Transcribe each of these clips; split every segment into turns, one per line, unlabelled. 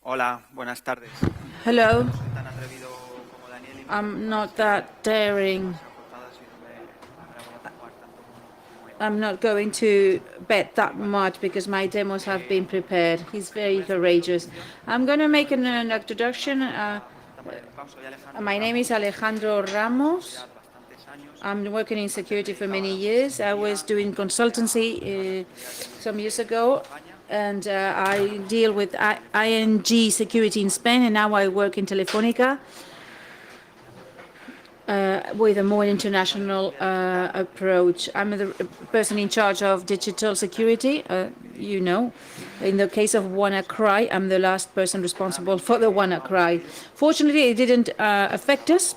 Hola, buenas tardes.
Hello.
No soy tan atrevido como Daniel y no me
I'm
pongo las
not
gafas
that daring.
demasiado cortadas y no me la voy a jugar tanto como él.
I'm not going to bet that much because my demos have been prepared. He's
Voy
very
a hacer una
courageous.
introducción
I'm going to
y
make
luego
an
empezamos
introduction.
a tapar el bucao. Soy Alejandro
My name is
Ramos,
Alejandro
llevo en
Ramos.
seguridad bastantes años.
I'm working in
Antes me
security for
dedicaba a
many
la
years. I was
consultoría,
doing
entré a llevar la
consultancy
seguridad de
some years
USF en
ago,
España.
and I deal with ING security in Spain, and now I work in Telefónica. With a more international approach. I'm the person in charge of digital security, In the case of WannaCry, I'm the last person responsible for the WannaCry. Fortunately, it didn't affect us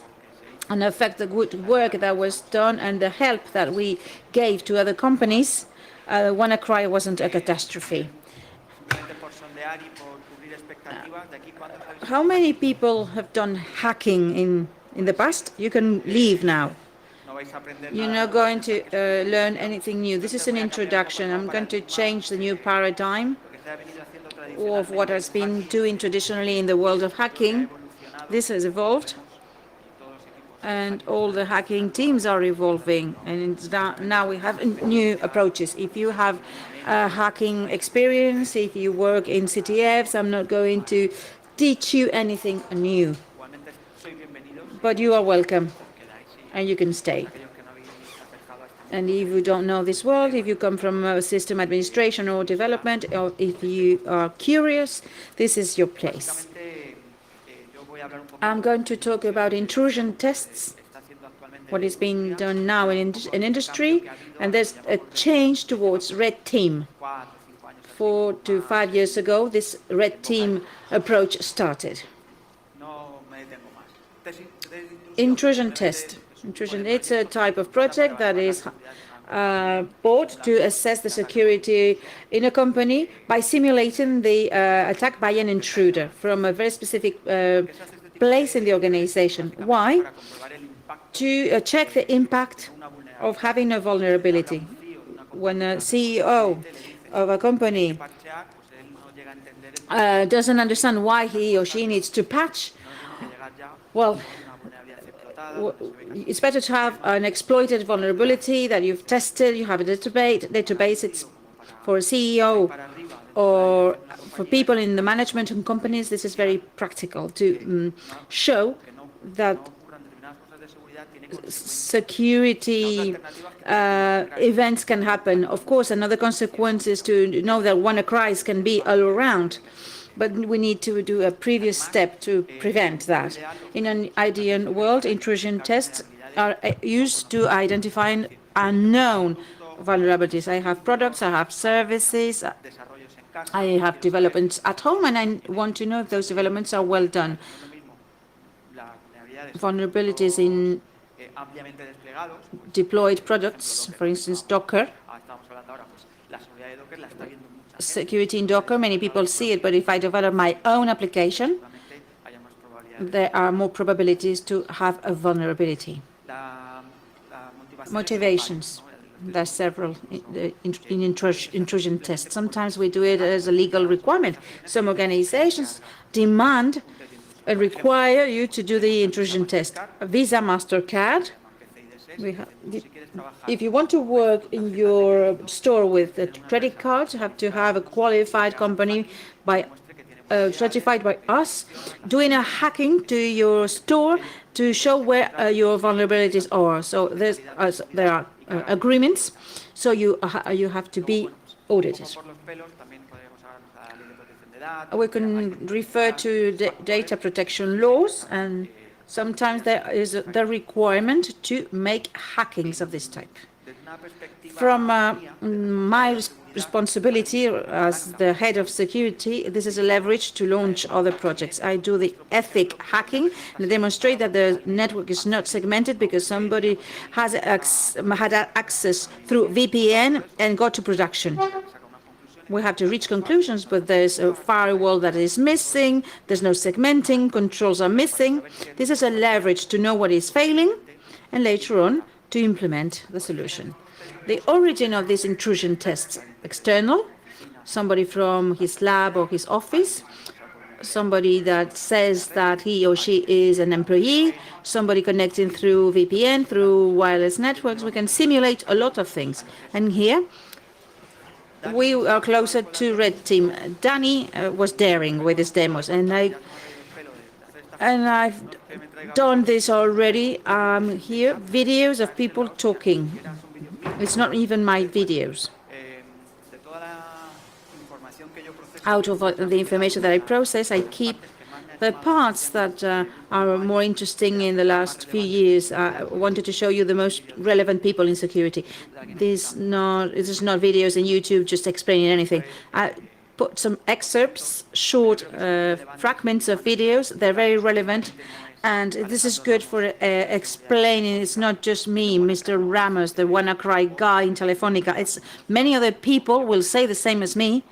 and affect the good work that was done and the help that we gave to other companies. WannaCry wasn't a catastrophe.
Simplemente por sondear y por cubrir expectativas. ¿De aquí cuántos habéis
How
hecho
many
hacking?
people have done hacking in the past? You can leave now.
No vais a aprender
You're
nada
not
nuevo,
going to
pensar que esto es una
learn
introducción.
anything new. This
Entonces
is an
voy a cambiar un poco el
introduction.
nuevo
I'm going to
paradigma.
change the new paradigm
Lo que se ha venido haciendo
of what
tradicionalmente
has
en
been
hacking,
doing traditionally in the world of
esto ya ha
hacking.
evolucionado,
This has
como
evolved,
vemos, y todos los equipos de
and
hacking
all
están
the hacking
evolucionando
teams are
a otras
evolving. And
tecnologías.
it's
Simplemente
now
os
we
doy
have
una
new
referencia
approaches. If you have
inminente.
hacking experience, if you work in CTFs, I'm not going to teach you anything new,
Igualmente sois bienvenidos
but you are welcome,
os quedáis y
and you can
todos
stay.
aquellos que no habéis acercado a este
And
mundo,
if
pues
you don't know this world, if you come from system administration or development, or if you are curious, this is your place.
básicamente yo voy a hablar un
I'm
poquito
going to talk about
de
intrusion
lo que
tests,
se está haciendo actualmente en
what
la
is being
industria,
done now
hablar un
in
poco de ese cambio
industry,
que ha habido a
and
lo que
there's a
llamamos Red Team.
change towards RedTeam.
4 o 5 años así, como
4 to 5 years
más
ago, this
en boca de
RedTeam
todos.
approach started.
No me detengo más. Test de intrusión,
Intrusion
simplemente
test.
es un tipo de
Intrusion, it's a
proyecto que se
type of
utiliza para
project that
evaluar la
is
seguridad de una compañía,
bought to
simulando
assess the
el ataque por un
security
intruso.
in a company by simulating the attack by an intruder from a very specific
¿Por qué se hace este tipo
place in the
de proyectos?
organization.
Básicamente
Why?
para comprobar el impacto
To check the impact
de una
of
vulnerabilidad.
having a
Si usted habla a
vulnerability.
un CEO de una
When a
compañía común y
CEO
corriente, le dice
of a
que hay que
company
parchear, pues él no llega a entender el por qué
doesn't understand why
esas
he or
cosas
she needs to patch,
no le tienen que llegar ya
well,
con una vulnerabilidad explotada, donde se ve casi
it's
sin
better to have
sistemas,
an exploited
y es grave.
vulnerability that you've tested, you have a
Para un
database. It's
CEO como para
for a
de ahí
CEO
para arriba, dentro de la
or
dirección de una
for
compañía, es
people in the
bastante
management and
fácil
companies. This is very
enseñar
practical
que
to
no,
show
que
that
no ocurran determinadas cosas de seguridad tiene consecuencias. La otra
security
alternativa es que tenga que investigar ese
events can
tipo de
happen.
ataques
Of course, another consequence is to know that WannaCries can be all around, but we need to do a previous
Además,
step to
en
prevent
un mundo
that.
ideal, los
In an
proyectos
ideal
alternativos
world,
necesitan
intrusion
identificar
tests
vulnerabilidades
are
no
used to
conocidas.
identify
Es decir, yo tengo un
unknown
producto, tengo un
vulnerabilities. I have
servicio,
products, I have services,
desarrollos en casa
I
y
have
quiero saber
developments at
si
home, and I
tienen
want to know if those developments are well
vulnerabilidades.
done.
No es lo mismo las vulnerabilidades en
Vulnerabilities
productos
in
ampliamente desplegados, pues,
deployed
por ejemplo
products,
Docker,
for
que
instance, Docker.
estábamos hablando ahora, pues la seguridad de Docker la está viendo mucha gente.
Security in
Yo he
Docker, many
desarrollado
people
mi
see it,
propio
but if I develop my own
pues
application,
seguramente haya más probabilidades de
there
que
are
pase.
more probabilities to have a vulnerability.
Las motivaciones son varias,
Motivations.
¿no? Lo
There are
estoy
several
incluso
in
muchas veces se hace
intrusion
simplemente
tests.
por
Sometimes we do it
necesidad,
as
como
a legal
muchas
requirement.
organizaciones que
Some
necesitan que
organizations
hagan
demand
un test de intrusión.
and
Por ejemplo,
require you to do
tenemos
the
una Visa
intrusion test.
Mastercard,
A Visa,
se
MasterCard.
llaman PCIDSs,
We
y
ha-
dicen, tú si quieres trabajar
if you want to
operando
work
con
in
tarjetas de
your
crédito,
store
tienes
with
que
a
tener una
credit
empresa
card, you have to have
cualificada
a
que
qualified
haga un
company
hacking y
by
demuestre que tiene vulnerabilidades,
certified by
que tiene
us,
infecciones, las
doing a
actualiza,
hacking to your store
aquello
to
que
show
se
where
contrata
your
tenga
vulnerabilities are. So
certificados de calidad de
there
seguridad
are
y que haga
agreements.
auditoría.
So you have to
Luego,
be
bueno, pues un poco
audited.
por los pelos también podemos hablarnos de la ley de protección de
We
datos, de hay
can refer
determinados
to
factores
data protection
que se
laws,
intentan
and sometimes
mitigar si
there
es
is the
necesario.
requirement to make hackings of this type.
Desde una
From
perspectiva mía, de responsable
my
de seguridad, para mí
responsibility
es una
as
palanca
the
para
head of
poder
security, this is a
incluso
leverage to launch other
demostrar
projects.
que
I do the
nuestro
ethic
proceso de la
hacking
red no está
and
segmentada
demonstrate that
porque
the
alguien
network is not
accedido
segmented
a
because
VPN
somebody has had access through
y ejecutó todo
VPN
eso.
and got to production.
Hay que sacar unas conclusiones
We
de
have to
cómo
reach
actuar con
conclusions,
esa
but there's a
infraestructura para
firewall that
evitar
is
todo eso.
missing, there's no segmenting, controls are
Pero para
missing.
saber si
This
algo
is a
no funciona,
leverage to know what is failing
posteriormente
and later on
implementarlo.
to implement the
El origen de
solution.
estos test
The
es
origin of these intrusion tests,
alguien desde
external,
su oficina
somebody from his lab or his
alguien
office,
que se ha encontrado con una
somebody that says that he or she is an employee, somebody connecting through VPN, through wireless networks. We can simulate a lot of things. And here, we are closer to RedTeam. Danny was daring with his demos, and I've done this already. Here, videos of people talking. It's not even my videos. Out of the information that I process, I keep the parts that are more interesting in the last few years. I wanted to show you the most relevant people in security. This is not videos on YouTube just explaining anything. I put some excerpts, short fragments of videos. They're very relevant. And this is good for explaining. It's not just me, Mr. Ramos, the WannaCry guy in Telefonica. It's many other people will say the same as me,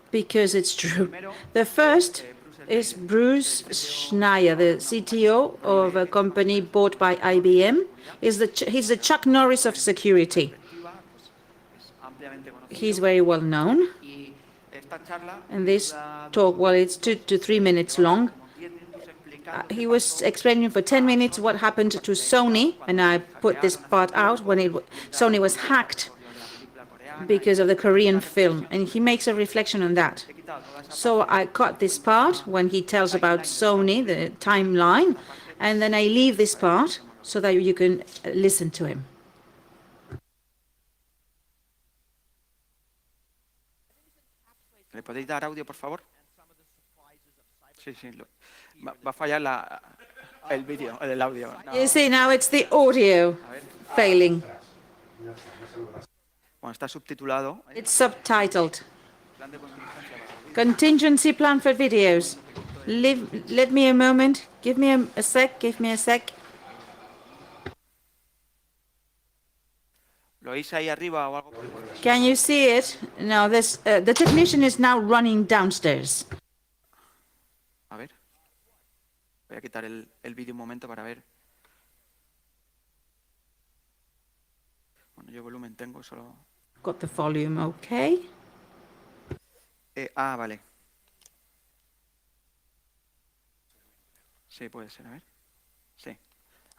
because it's true. The first is Bruce Schneier, the CTO of a company bought by IBM. He's the Chuck Norris of security. He's very well known. And this talk, well, it's 2 to 3 minutes long. He was explaining for 10 minutes what happened to Sony, and I put this part out when Sony was hacked because of the Korean film, and he makes a reflection on that. So I cut this part when he tells about Sony, the timeline, and then I leave this part so that you can listen to him.
¿Le podéis dar audio, por favor? Sí, sí. Va a fallar el vídeo, el audio. No.
You see, now it's the audio failing.
Bueno, está subtitulado.
It's subtitled. Contingency plan for videos. Let me a moment. Give me a sec. Give me a sec.
¿Lo oís ahí arriba o algo?
Can you see it? No, the technician is now running downstairs.
A ver. Voy a quitar el vídeo un momento para ver. Bueno, yo volumen tengo, solo...
Got the volume okay.
Vale. Sí, puede ser, a ver. Sí.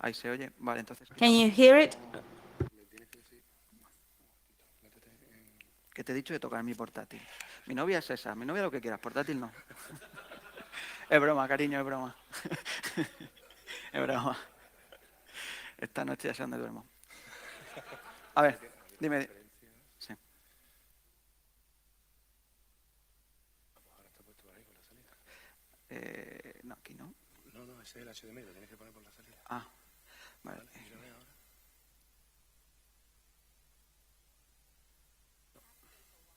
Ahí se oye. Vale, entonces...
Can you hear it?
Que te he dicho de tocar mi portátil. Mi novia es esa. Mi novia lo que quieras, portátil no. Es broma, cariño, es broma. Es broma. Esta noche ya sé dónde duermo. A ver, dime. Sí. No, aquí no.
No, ese es el HDMI, lo tienes que poner por la salida.
Ah, vale.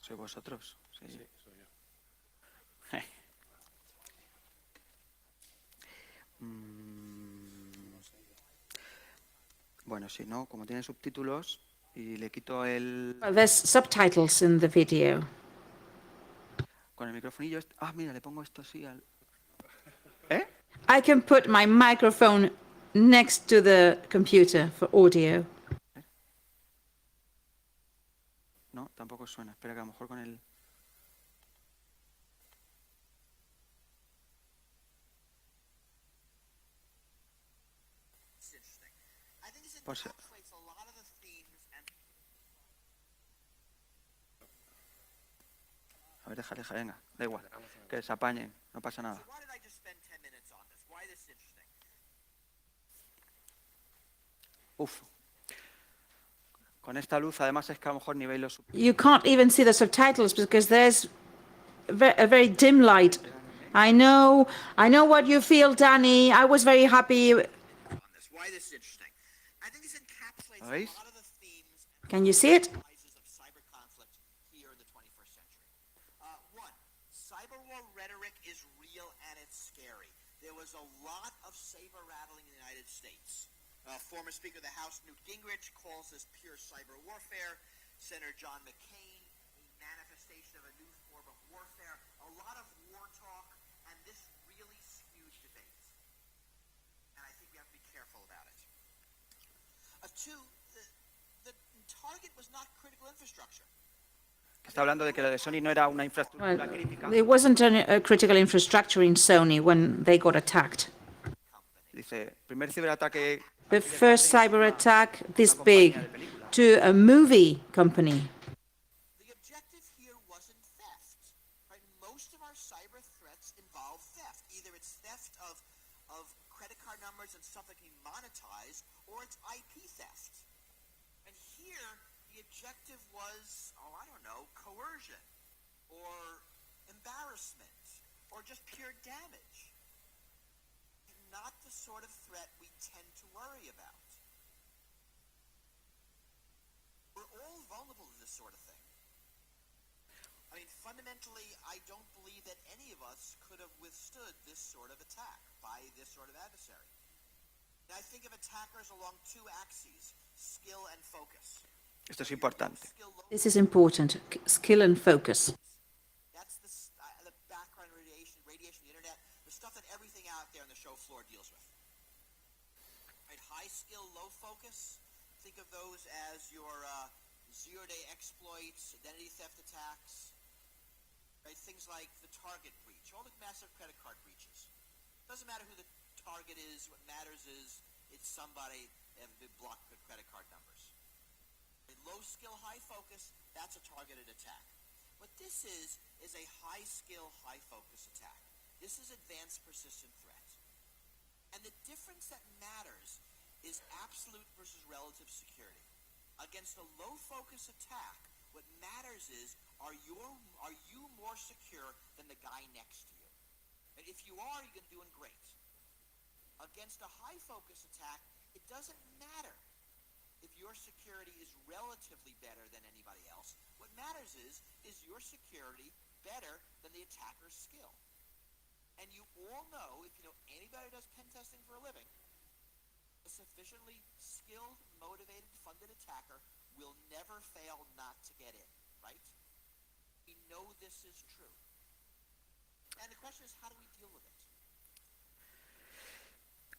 ¿Soy vosotros? Sí,
soy yo.
Bueno, si no, como tiene subtítulos y le quito el...
Well, there's subtitles in the video.
Con el microfonillo... mira, le pongo esto así al...
I can put my microphone next to the computer for audio.
No, tampoco suena. Espera, que a lo mejor con el... Pues... A ver, déjale, venga, da igual, que se apañen, no pasa nada. Uf. Con esta luz, además, es que a lo mejor nivel los...
You can't even see the subtitles because there's a very dim light. I know what you feel, Danny. I was very happy.
¿Veis?
Can you see it?
Former Speaker of the House Newt Gingrich calls this pure cyber warfare. Senator John McCain, a manifestation of a new form of warfare. A lot of war talk, and this really skews debates. And I think we have to be careful about it. Two, the target was not critical infrastructure.
Está hablando de que lo de Sony no era una infraestructura
Well,
crítica.
it wasn't a critical infrastructure in Sony when they got attacked.
Dice, primer ciberataque
The
así de
first
grande,
cyber attack this
una
big
compañía de películas.
to a movie company.
The objective here wasn't theft, right? Most of our cyber threats involve theft. Either it's theft of credit card numbers and stuff that can be monetized, or it's IP theft. And here, the objective was, I don't know, coercion, or embarrassment, or just pure damage. Not the sort of threat we tend to worry about. We're all vulnerable to this sort of thing. I mean, fundamentally, I don't believe that any of us could have withstood this sort of attack by this sort of adversary. And I think of attackers along two axes, skill and focus.
Esto es importante.
This is important, skill and focus.
That's the background radiation, the internet, the stuff that everything out there on the show floor deals with. Right, high skill, low focus. Think of those as your zero-day exploits, identity theft attacks. Right, things like the target breach, all the massive credit card breaches. Doesn't matter who the target is. What matters is it's somebody that have blocked credit card numbers. Low skill, high focus, that's a targeted attack. What this is a high skill, high focus attack. This is advanced persistent threat. And the difference that matters is absolute versus relative security. Against a low focus attack, what matters is, are you more secure than the guy next to you? And if you are, you're doing great. Against a high focus attack, it doesn't matter if your security is relatively better than anybody else. What matters is your security better than the attacker's skill? And you all know, if you know anybody who does pen testing for a living, a sufficiently skilled, motivated, funded attacker will never fail not to get in, right? We know this is true. And the question is, how do we deal with it?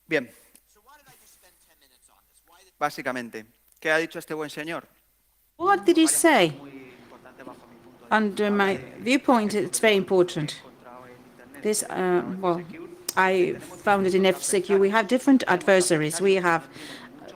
Bien,
So why did I just spend 10 minutes on this? Why did
básicamente, ¿qué ha dicho este buen señor?
What did he say?
Muy importante bajo mi punto de
Under my viewpoint, it's very important.
encontrado en internet.
This, well, I found it in FCQ. We have different adversaries. We have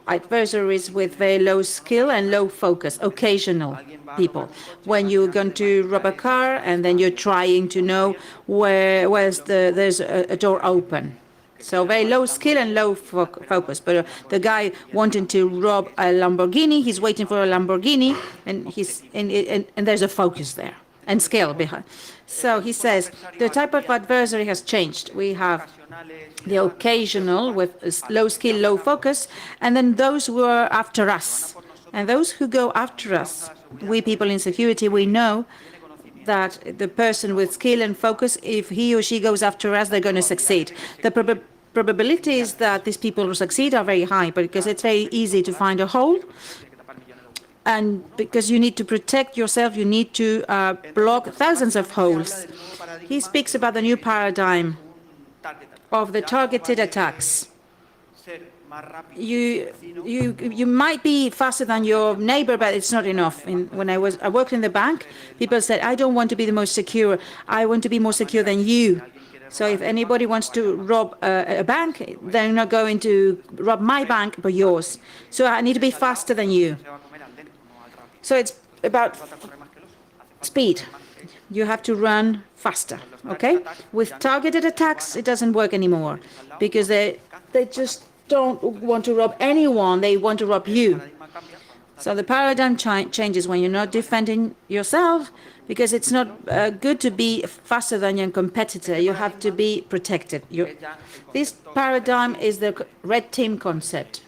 adversaries with very low skill and low focus, occasional people. When you're going to rob a car and then you're trying to know there's a door open. So very low skill and low focus. But the guy wanting to rob a Lamborghini, he's waiting for a Lamborghini, and there's a focus there and skill behind. So he says the type of adversary has changed. We have the occasional with low skill, low focus, and then those who are after us. And those who go after us, we people in security, we know that the person with skill and focus, if he or she goes after us, they're going to succeed. The probabilities that these people will succeed are very high, because it's very easy to find a hole. And because you need to protect yourself, you need to block thousands of holes. He speaks about the new paradigm of the targeted attacks. You might be faster than your neighbor, but it's not enough. When I worked in the bank, people said, I don't want to be the most secure. I want to be more secure than you. So if anybody wants to rob a bank, they're not going to rob my bank, but yours. So I need to be faster than you. So it's about speed. You have to run faster, okay? With targeted attacks, it doesn't work anymore, because they just don't want to rob anyone, they want to rob you. So the paradigm changes when you're not defending yourself, because it's not good to be faster than your competitor. You have to be protected. This paradigm is the RedTeam concept.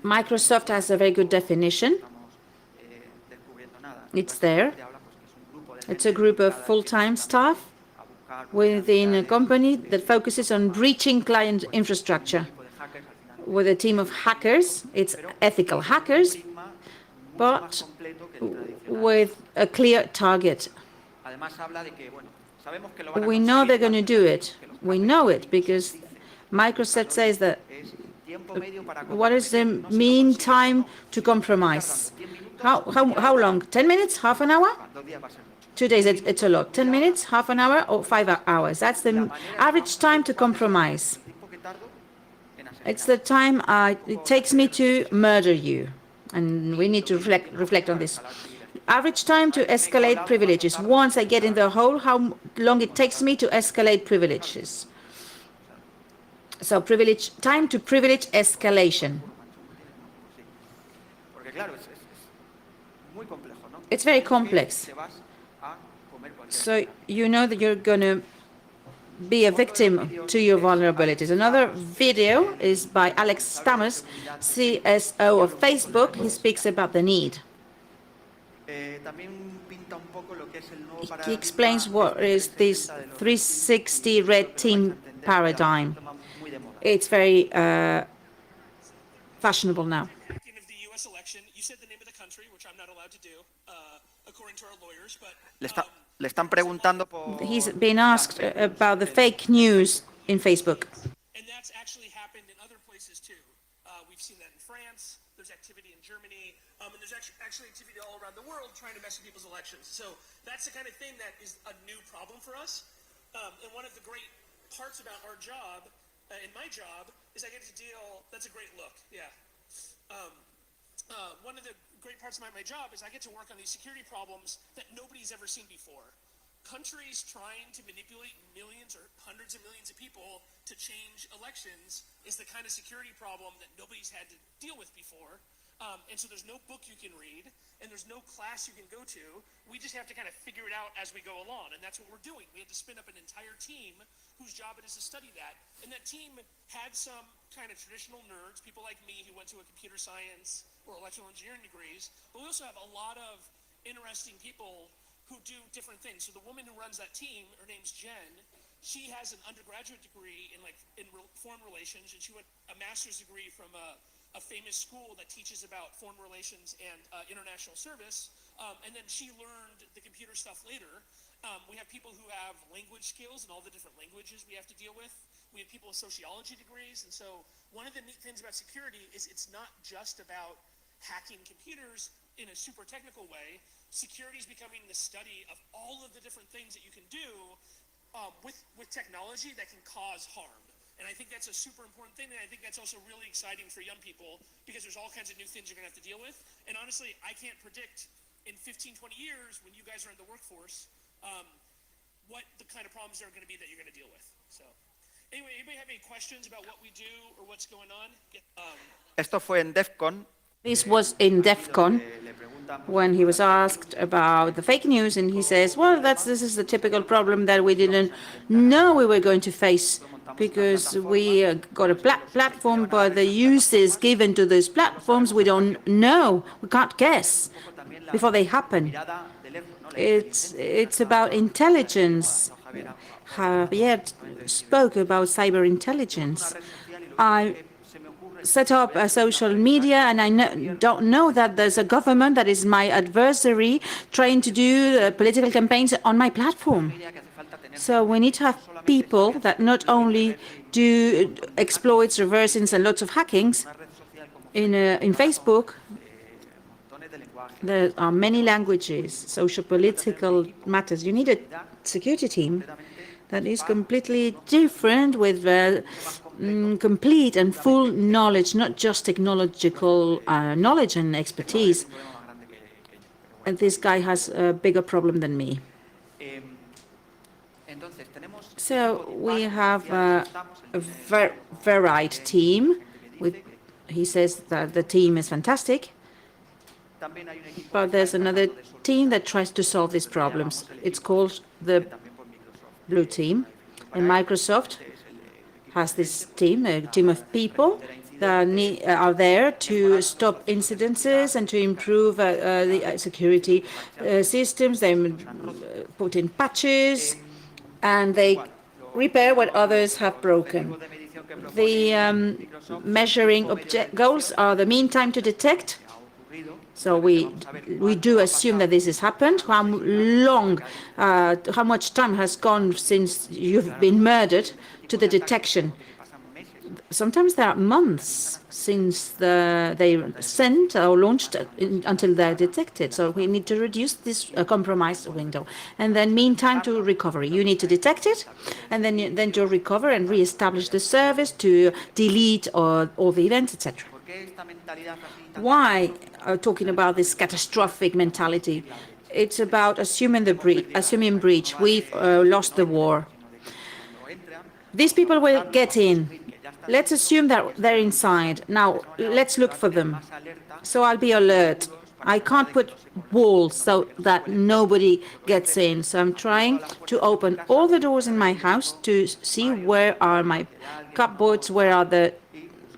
Microsoft has a very good definition. It's there. It's a group of full-time staff within a company that focuses on breaching client infrastructure. With a team of hackers, it's ethical hackers, but with a clear target. We know they're going to do it. We know it because Microsoft says that what is the mean time to compromise? How long? 10 minutes? Half an hour?
2 días va a ser mucho.
2 days, it's a lot. 10 minutes, half an hour, or 5 hours. That's the average time to compromise.
El tiempo que tardo en
It's
asesinar.
the time it takes me to murder you. And we need to reflect on this. Average time to escalate privileges. Once I get in the hole, how long it takes me to escalate privileges. So time to privilege escalation.
Sí. Porque claro, es muy complejo, ¿no?
It's very
Que
complex.
te vas a comer cualquier
So
cosa.
you know that you're going to be a victim to your vulnerabilities. Another video is by Alex Stamos, CSO of Facebook. He speaks about the need.
También pinta un poco lo que es el nuevo
He
paradigma
explains what is this 360 red team paradigm.
muy de moda.
It's very fashionable now.
Of the U.S. election, you said the name of the country, which I'm not allowed to do, according to our lawyers, but
Le están preguntando por...
He's been asked about the fake news in Facebook.
and that's actually happened in other places too. We've seen that in France. There's activity in Germany, and there's actually activity all around the world trying to mess with people's elections. So that's the kind of thing that is a new problem for us. And one of the great parts about our job, in my job, is I get to deal. That's a great look. Yeah. One of the great parts of my job is I get to work on these security problems that nobody's ever seen before. Countries trying to manipulate millions or hundreds of millions of people to change elections is the kind of security problem that nobody's had to deal with before. And so there's no book you can read, and there's no class you can go to. We just have to kind of figure it out as we go along, and that's what we're doing. We had to spin up an entire team whose job it is to study that. And that team had some kind of traditional nerds, people like me who went to a computer science or electrical engineering degrees, but we also have a lot of interesting people who do different things. So the woman who runs that team, her name's Jen, she has an undergraduate degree in foreign relations, and she went a master's degree from a famous school that teaches about foreign relations and international service. And then she learned the computer stuff later. We have people who have language skills and all the different languages we have to deal with. We have people with sociology degrees. And so one of the neat things about security is it's not just about hacking computers in a super technical way. Security is becoming the study of all of the different things that you can do with technology that can cause harm. And I think that's a super important thing, and I think that's also really exciting for young people because there's all kinds of new things you're going to have to deal with. And honestly, I can't predict in 15, 20 years when you guys are in the workforce what the kind of problems there are going to be that you're going to deal with. So anyway, anybody have any questions about what we do or what's going on?
Esto fue en DEF CON.
This was in DEF CON when he was asked about the fake news, and he says, well, this is the typical problem that we didn't know we were going to face because we got a platform, but the uses given to those platforms, we don't know, we can't guess before they happen. It's about intelligence. Javier spoke about cyber intelligence. I set up a social media, and I don't know that there's a government that is my adversary trying to do political campaigns on my platform. So we need to have people that not only do exploits, reversing, and lots of hackings. In Facebook, there are many languages, social political matters. You need a security team that is completely different with complete and full knowledge, not just technological knowledge and expertise. And this guy has a bigger problem than me. So we have a varied team. He says that the team is fantastic, but there's another team that tries to solve these problems. It's called the Blue Team, and Microsoft has this team, a team of people that are there to stop incidences and to improve the security systems. They put in patches and they repair what others have broken. The measuring goals are the mean time to detect. So we do assume that this has happened. How much time has gone since you've been murdered to the detection? sometimes there are months since they sent or launched until they're detected. So we need to reduce this compromised window. And then meantime to recovery. You need to detect it, and then to recover and reestablish the service, to delete all the events, etc. Why talking about this catastrophic mentality? It's about assuming breach. We've lost the war. These people will get in. Let's assume that they're inside. Now, let's look for them. So I'll be alert. I can't put walls so that nobody gets in. So I'm trying to open all the doors in my house to see where are my cupboards, where are the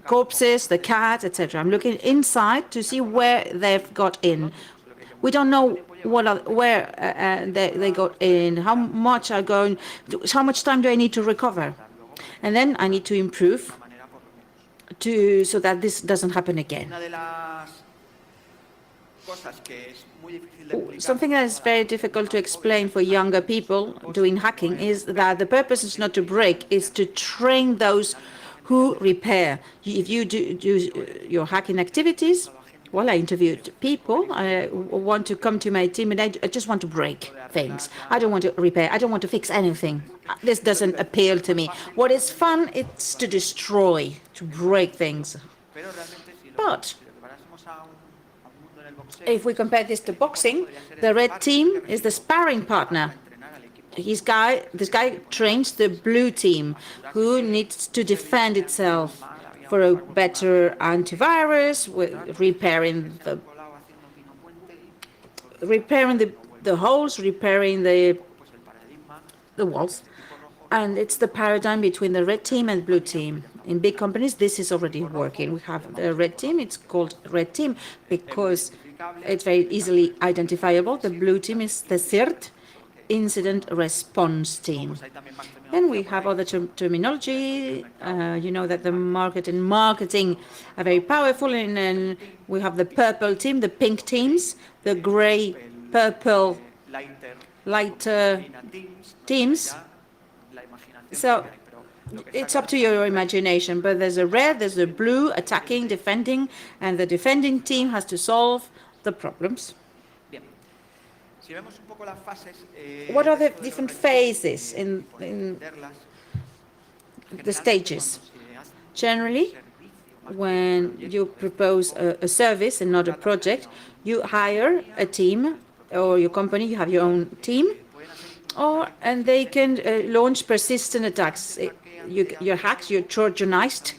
corpses, the cats, etc. I'm looking inside to see where they've got in. We don't know where they got in, how much time do I need to recover? And then I need to improve so that this doesn't happen again. Something that is very difficult to explain for younger people doing hacking is that the purpose is not to break, it's to train those who repair. If you do your hacking activities, well, I interviewed people. I want to come to my team and I just want to break things. I don't want to repair. I don't want to fix anything. This doesn't appeal to me. What is fun, it's to destroy, to break things. But if we compare this to boxing, the red team is the sparring partner. This guy trains the blue team, who needs to defend itself for a better antivirus, repairing the holes, repairing the walls. And it's the paradigm between the red team and blue team. In big companies, this is already working. We have the red team. It's called red team because it's very easily identifiable. The blue team is the CERT, incident response team. Then we have other terminology. You know that the marketing are very powerful, and then we have the purple team, the pink teams, the gray, purple, lighter teams. So it's up to your imagination, but there's a red, there's a blue, attacking, defending, and the defending team has to solve the problems. What are the different phases in the stages? Generally, when you propose a service and not a project, you hire a team, or your company, you have your own team, and they can launch persistent attacks. You're hacked, you're trojanized,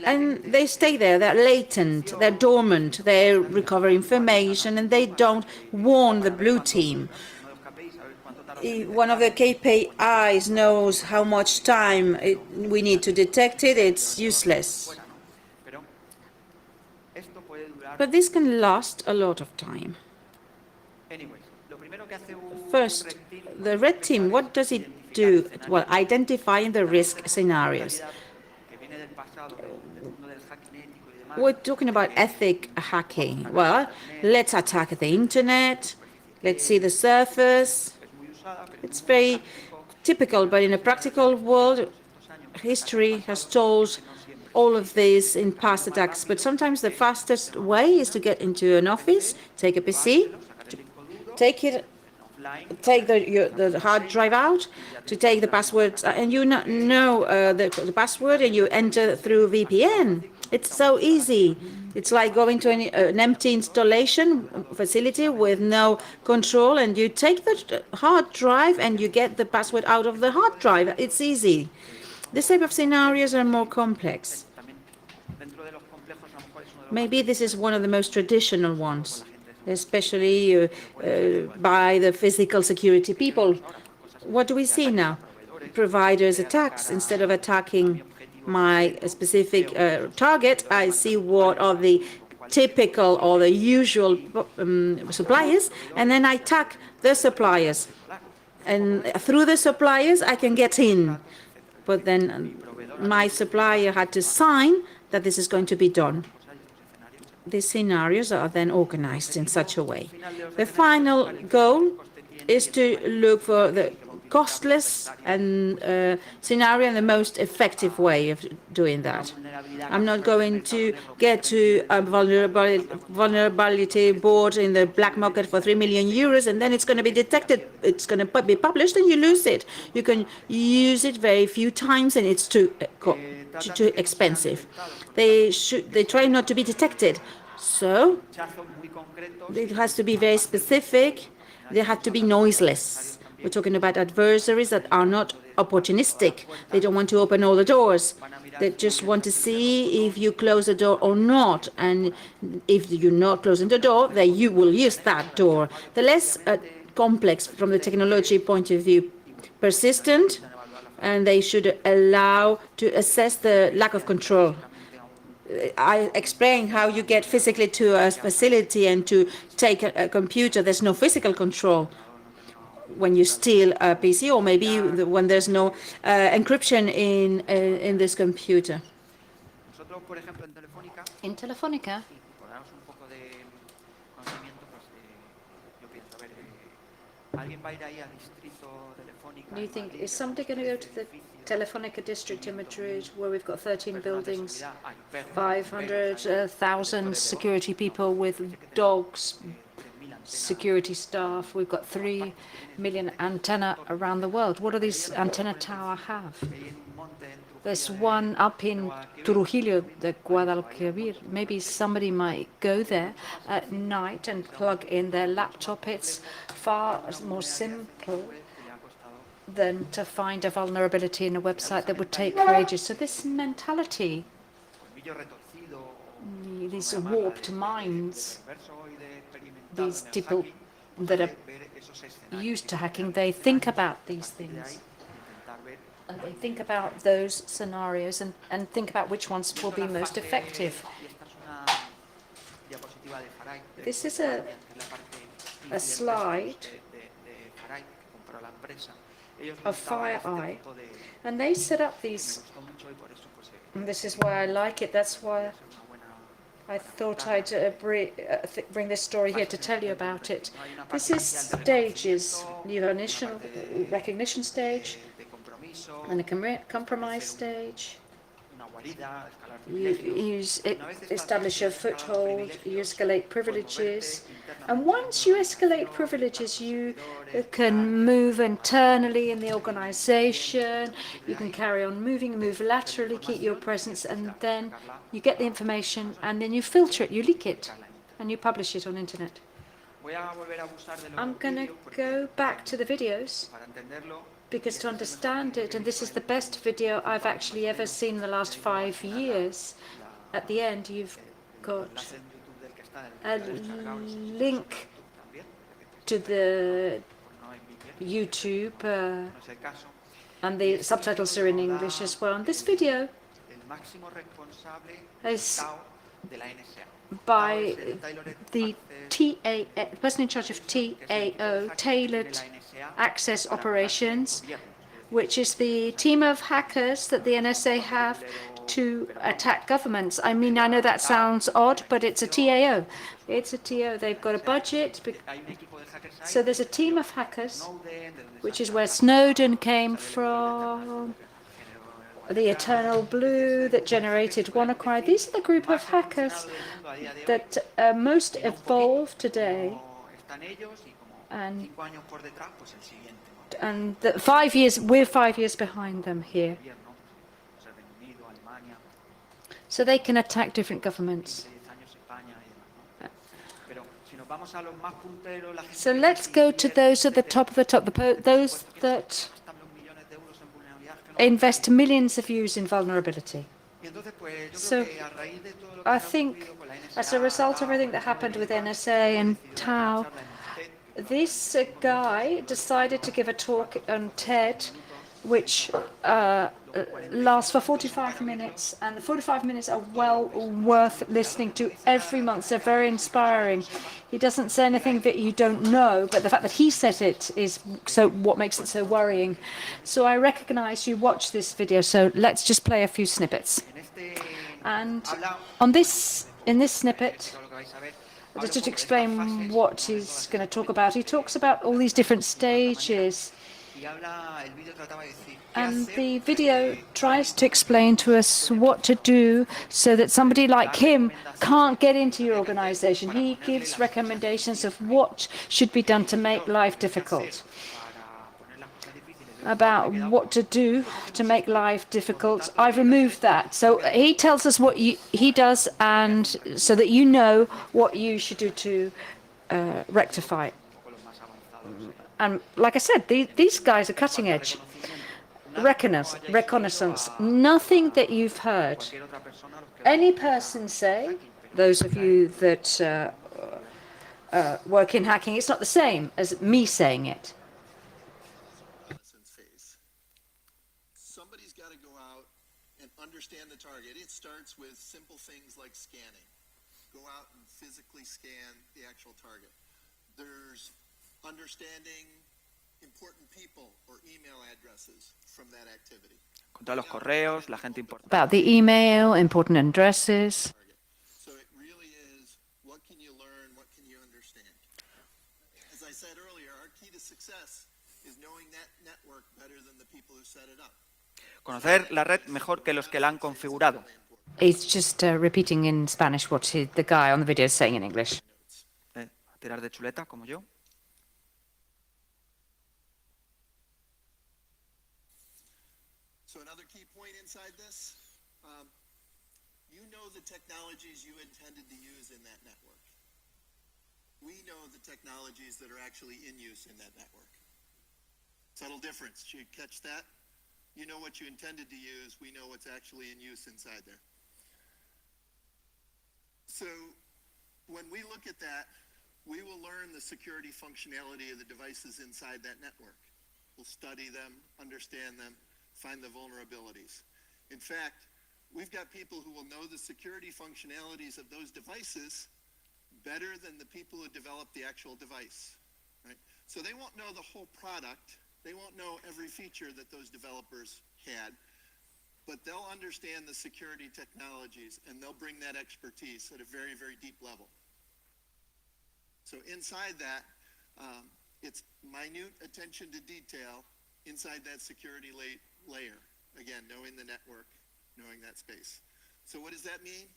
and they stay there. They're latent, they're dormant, they recover information, and they don't warn the blue team. One of the KPIs knows how much time we need to detect it. It's useless. But this can last a lot of time. First, the red team, what does it do? Well, identifying the risk scenarios. We're talking about ethic hacking. Well, let's attack the internet. Let's see the surface. It's very typical, but in a practical world, history has told all of this in past attacks. But sometimes the fastest way is to get into an office, take a PC, take the hard drive out, to take the passwords, and you know the password, and you enter through VPN. It's so easy. It's like going to an empty installation facility with no control, and you take the hard drive and you get the password out of the hard drive. It's easy. This type of scenarios are more complex. Maybe this is one of the most traditional ones, especially by the physical security people. What do we see now? Providers attacks. Instead of attacking my specific target, I see what are the typical or the usual suppliers, and then I attack the suppliers. And through the suppliers, I can get in. But then my supplier had to sign that this is going to be done. These scenarios are then organized in such a way. The final goal is to look for the costless and scenario and the most effective way of doing that. I'm not going to get to a vulnerability board in the black market for 3 million euros, and then it's going to be detected, it's going to be published, and you lose it. You can use it very few times, and it's too expensive. They try not to be detected. So it has to be very specific. They have to be noiseless. We're talking about adversaries that are not opportunistic. They don't want to open all the doors. They just want to see if you close the door or not. And if you're not closing the door, then you will use that door. The less complex from the technology point of view, persistent, and they should allow to assess the lack of control. I explained how you get physically to a facility and to take a computer. There's no physical control when you steal a PC, or maybe when there's no encryption in this computer. In Telefónica, do you think, is somebody going to go to the Telefónica district in Madrid, where we've got 13 buildings, 500,000 security people with dogs, security staff? We've got 3 million antenna around the world. What do these antenna tower have? There's one up in Trujillo, the Guadalquivir. Maybe somebody might go there at night and plug in their laptop. It's far more simple than to find a vulnerability in a website that would take ages. So this mentality, these warped minds, these people that are used to hacking, they think about these things. And they think about those scenarios and think about which ones will be most effective. This is a slide of FireEye, and they set up these, and this is why I like it. That's why I thought I'd bring this story here to tell you about it. This is stages. You have an initial recognition stage and a compromise stage. You establish a foothold, you escalate privileges, and once you escalate privileges, you can move internally in the organization, you can carry on moving, move laterally, keep your presence, and then you get the information, and then you filter it, you leak it, and you publish it on internet. I'm going to go back to the videos, because to understand it, and this is the best video I've actually ever seen in the last 5 years, at the end you've got a link to the YouTube, and the subtitles are in English as well. And this video is by the person in charge of TAO, Tailored Access Operations, which is the team of hackers that the NSA have to attack governments. I mean, I know that sounds odd, but it's a TAO. It's a TAO. They've got a budget. So there's a team of hackers, which is where Snowden came from, the Eternal Blue that generated WannaCry. These are the group of hackers that are most evolved today. And 5 years, we're 5 years behind them here. So they can attack different governments. So let's go to those at the top of the top, those that invest millions of views in vulnerability. So I think as a result of everything that happened with NSA and TAO, this guy decided to give a talk on TED, which lasts for 45 minutes, and the 45 minutes are well worth listening to every month. They're very inspiring. He doesn't say anything that you don't know, but the fact that he said it is so what makes it so worrying. So I recognize you watched this video, so let's just play a few snippets. And on this, in this snippet, just to explain what he's going to talk about, he talks about all these different stages And the video tries to explain to us what to do so that somebody like him can't get into your organization. He gives recommendations of what should be done to make life difficult, about what to do to make life difficult. I've removed that. So he tells us what he does, and so that you know what you should do to rectify it. And like I said, these guys are cutting edge. Reconnaissance, nothing that you've heard any person say, those of you that work in hacking, it's not the same as me saying it.
Phase. Somebody's got to go out and understand the target. It starts with simple things like scanning. Go out and physically scan the actual target. There's understanding important people or email addresses from that activity.
Contra los correos, la gente importante.
About the email, important addresses.
So it really is, what can you learn, what can you understand? As I said earlier, our key to success is knowing that network better than the people who set it up.
Conocer la red mejor que los que la han configurado.
It's just repeating in Spanish what the guy on the video is saying in English.
Tirar de chuleta, como yo.
So another key point inside this, you know the technologies you intended to use in that network. We know the technologies that are actually in use in that network. Subtle difference, did you catch that? You know what you intended to use, we know what's actually in use inside there. So when we look at that, we will learn the security functionality of the devices inside that network. We'll study them, understand them, find the vulnerabilities. In fact, we've got people who will know the security functionalities of those devices better than the people who develop the actual device, right? So they won't know the whole product, they won't know every feature that those developers had, but they'll understand the security technologies and they'll bring that expertise at a very, very deep level. So inside that, it's minute attention to detail inside that security layer. Again, knowing the network, knowing that space. So what does that mean?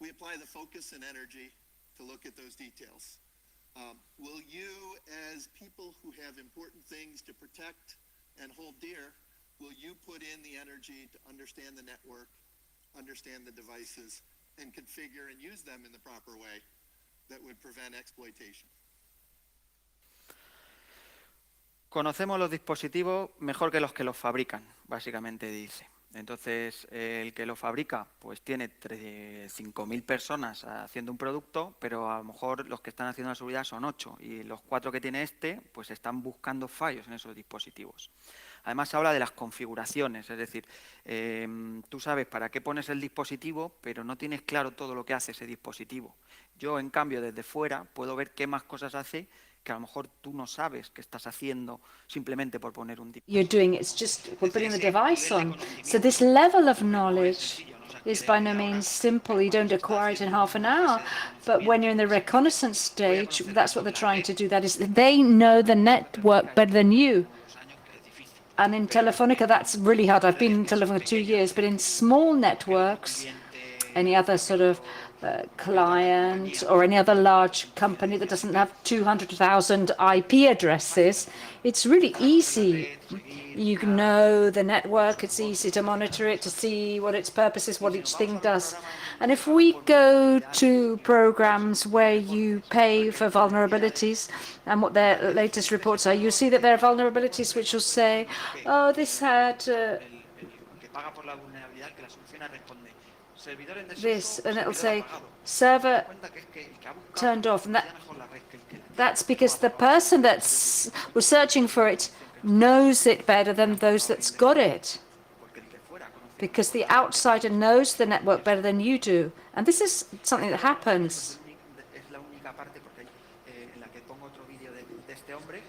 We apply the focus and energy to look at those details. Will you, as people who have important things to protect and hold dear, will you put in the energy to understand the network, understand the devices, and configure and use them in the proper way that would prevent exploitation?
Conocemos los dispositivos mejor que los fabrican, básicamente dice. Entonces, el que lo fabrica, pues tiene 5.000 personas haciendo un producto, pero a lo mejor los que están haciendo la seguridad son 8, y los 4 que tiene pues están buscando fallos en esos dispositivos. Además, se habla de las configuraciones, es decir, tú sabes para qué pones el dispositivo, pero no tienes claro todo lo que hace ese dispositivo. Yo, en cambio, desde fuera, puedo ver qué más cosas hace que a lo mejor tú no sabes que estás haciendo simplemente por poner un
You're doing it's just we're putting the device on. So this level of knowledge is by no means simple. You don't acquire it in half an hour. But when you're in the reconnaissance stage, that's what they're trying to do. That is, they know the network better than you. And in Telefonica, that's really hard. I've been in Telefonica 2 years, but in small networks, any other sort of client or any other large company that doesn't have 200,000 IP addresses, it's really easy. You know the network, it's easy to monitor it, to see what its purpose is, what each thing does. And if we go to programs where you pay for vulnerabilities and what their latest reports are, you see that there are vulnerabilities which will say, oh, this had this, and it'll say server turned off, and that's because the person that's was searching for it knows it better than those that's got it, because the outsider knows the network better than you do, and this is something that happens.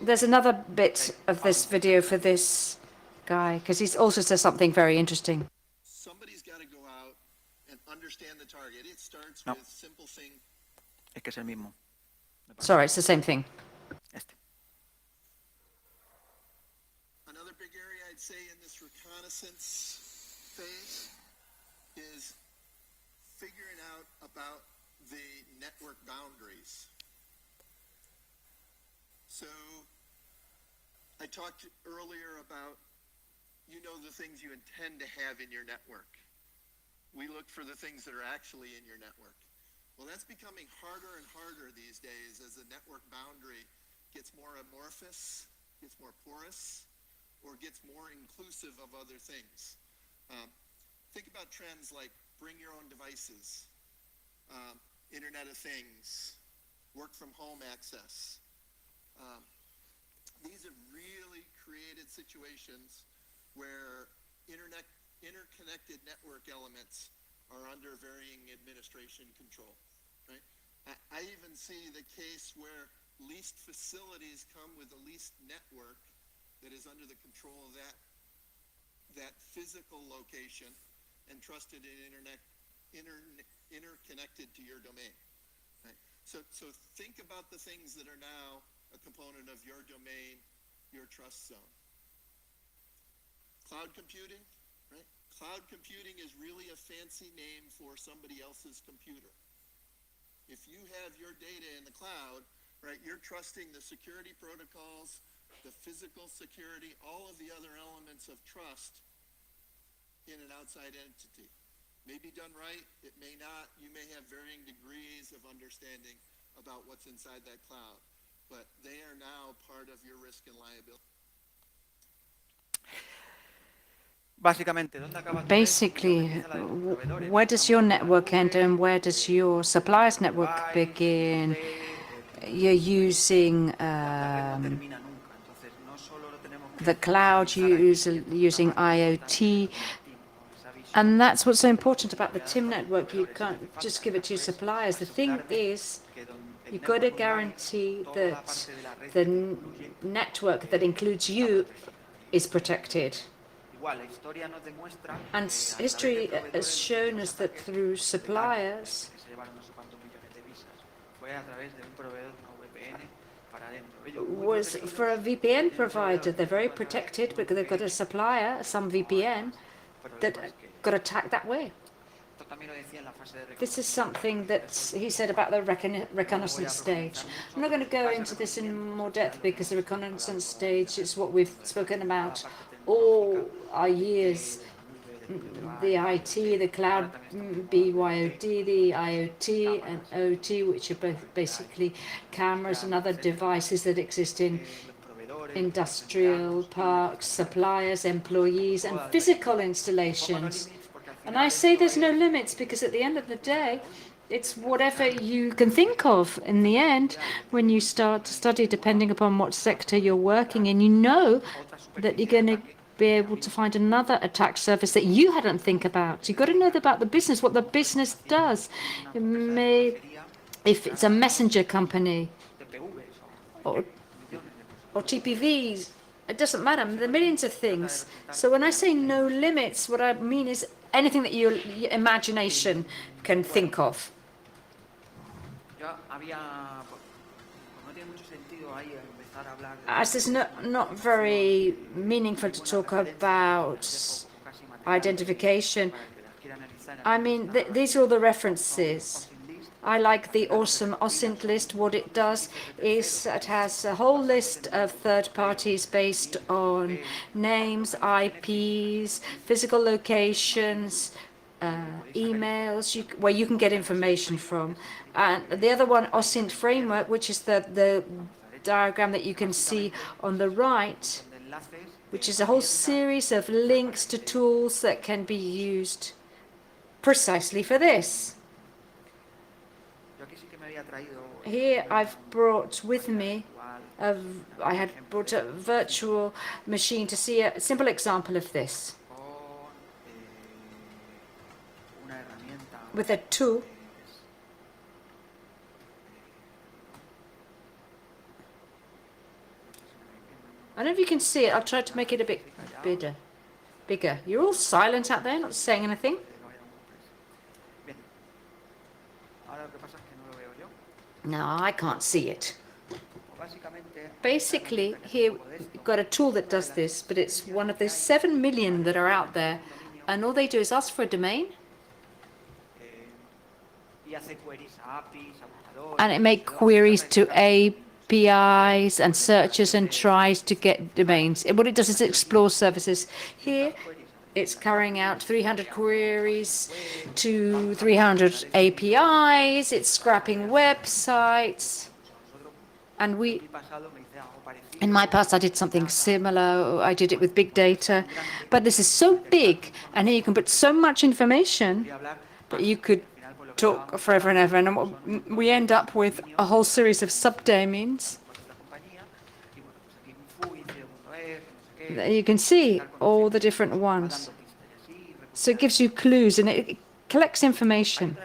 There's another bit of this video for this guy because he also says something very interesting.
Somebody's got to go out and understand the target. It starts
No.
with simple thing.
Es que es el mismo.
Sorry, it's the same thing.
Este.
Another say in this reconnaissance phase is figuring out about the network boundaries. So I talked earlier about, the things you intend to have in your network. We look for the things that are actually in your network. Well, that's becoming harder and harder these days as the network boundary gets more amorphous, gets more porous, or gets more inclusive of other things. Think about trends like bring your own devices, Internet of Things, work from home access. These have really created situations where interconnected network elements are under varying administration control, right? I even see the case where leased facilities come with a leased network that is under the control of that physical location and trusted and interconnected to your domain, right? So think about the things that are now a component of your domain, your trust zone. Cloud computing, right? Cloud computing is really a fancy name for somebody else's computer. If you have your data in the cloud, right, you're trusting the security protocols, the physical security, all of the other elements of trust in an outside entity. May be done right, it may not. You may have varying degrees of understanding about what's inside that cloud, but they are now part of your risk and liability.
Basically, where does your network end and where does your supplier's network begin? You're using the cloud, using IoT, and that's what's so important about the TIM network. You can't just give it to your suppliers. The thing is, you've got to guarantee that the network that includes you is protected. And history has shown us that through suppliers, was for a VPN provider. They're very protected because they've got a supplier, some VPN, that got attacked that way. This is something that he said about the reconnaissance stage. I'm not going to go into this in more depth because the reconnaissance stage is what we've spoken about all our years. The IT, the cloud, BYOD, the IoT and OT, which are both basically cameras and other devices that exist in industrial parks, suppliers, employees, and physical installations. And I say there's no limits because at the end of the day, it's whatever you can think of in the end when you start to study, depending upon what sector you're working in. You know that you're going to be able to find another attack surface that you hadn't think about. You've got to know about the business, what the business does. If it's a messenger company or TPVs, it doesn't matter. There are millions of things. So when I say no limits, what I mean is anything that your imagination can think of. As it's not very meaningful to talk about identification, I mean, these are all the references. I like the awesome OSINT list. What it does is it has a whole list of third parties based on names, IPs, physical locations, emails, where you can get information from. And the other one, OSINT framework, which is the diagram that you can see on the right, which is a whole series of links to tools that can be used precisely for this. Here I've brought with me, I had brought a virtual machine to see a simple example of this. With a tool. I don't know if you can see it. I'll try to make it a bit bigger. You're all silent out there, not saying anything. No, I can't see it. Basically, here we've got a tool that does this, but it's one of the 7 million that are out there, and all they do is ask for a domain, and it makes queries to APIs and searches and tries to get domains. And what it does is it explores services. Here, it's carrying out 300 queries to 300 APIs. It's scrapping websites. And in my past, I did something similar. I did it with big data. But this is so big, and here you can put so much information that you could talk forever and ever. And we end up with a whole series of subdomains. You can see all the different ones. So it gives you clues, and it collects information.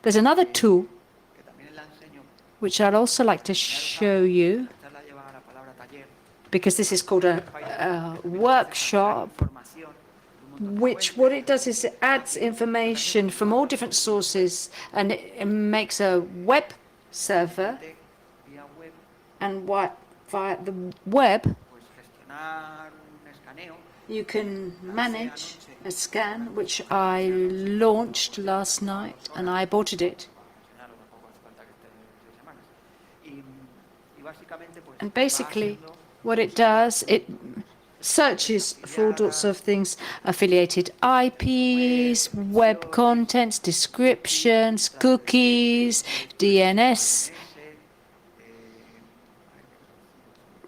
There's another tool which I'd also like to show you, because this is called a workshop, which what it does is it adds information from all different sources, and it makes a web server, and via the web you can manage a scan, which I launched last night, and I aborted it. And basically, what it does, it searches for all sorts of things, affiliated IPs, web contents, descriptions, cookies, DNS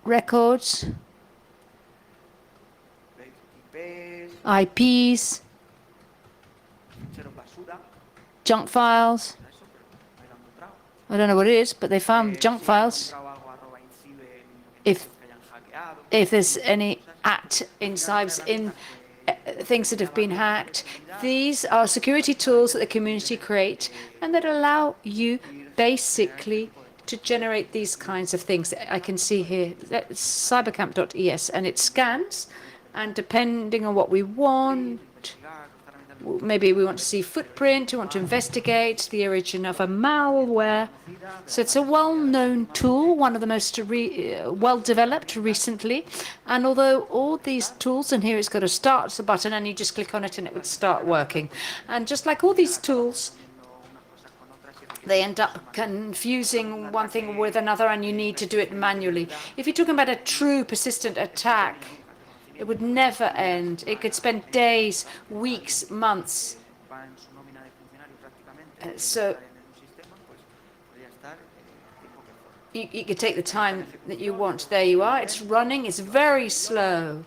records, IPs, junk files. I don't know what it is, but they found junk files. If there's any in things that have been hacked, these are security tools that the community create and that allow you basically to generate these kinds of things. I can see here that's cybercamp.es, and it scans, and depending on what we want, maybe we want to see footprint, we want to investigate the origin of a malware. So it's a well-known tool, one of the most well-developed recently. And although all these tools, and here it's got a start button, and you just click on it and it would start working. And just like all these tools, they end up confusing one thing with another, and you need to do it manually. If you're talking about a true persistent attack, it would never end. It could spend days, weeks, months. So you could take the time that you want. There you are. It's running. It's very slow.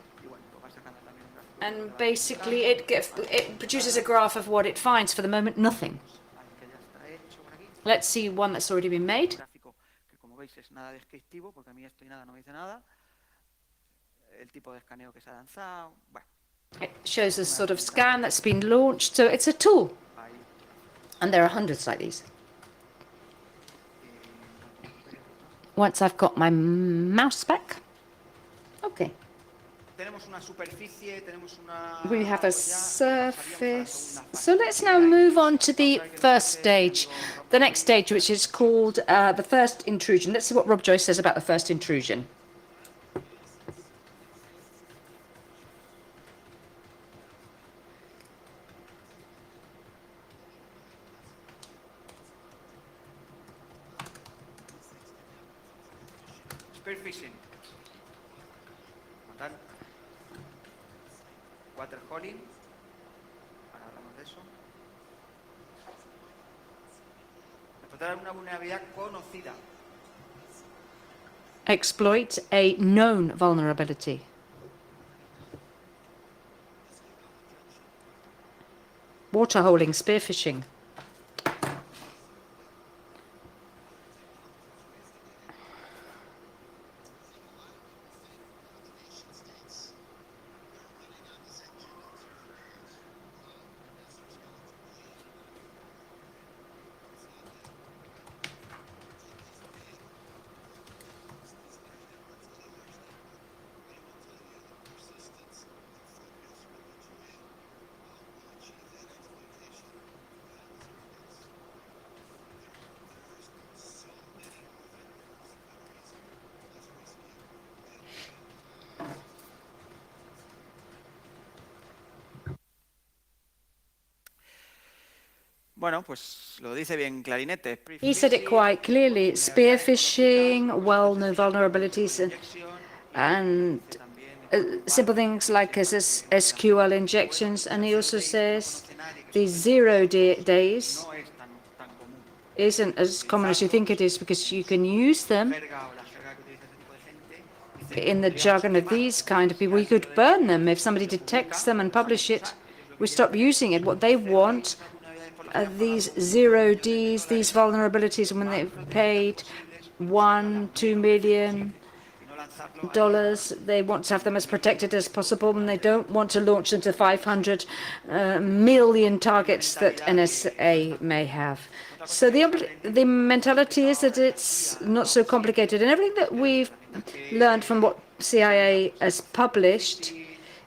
And basically, it produces a graph of what it finds. For the moment, nothing. Let's see one that's already been made. It shows a sort of scan that's been launched, so it's a tool. And there are hundreds like these. Once I've got my mouse back. Okay. We have a surface. So let's now move on to the first stage, the next stage, which is called the first intrusion. Let's see what Rob Joyce says about the first intrusion.
Phishing. Waterholing. Ahora hablamos de eso. Explotar una vulnerabilidad conocida.
Exploit a known vulnerability. Waterholing, spear phishing.
Bueno, pues lo dice bien clarinete.
He said it quite clearly. Spear phishing, well-known vulnerabilities, and simple things like SQL injections. And he also says the 0 days isn't as common as you think it is, because you can use them in the jargon of these kind of people. You could burn them if somebody detects them and publish it. We stop using it. What they want are these 0 Ds, these vulnerabilities, when they've paid $1-2 million. They want to have them as protected as possible, and they don't want to launch them to 500 million targets that NSA may have. So the mentality is that it's not so complicated, and everything that we've learned from what CIA has published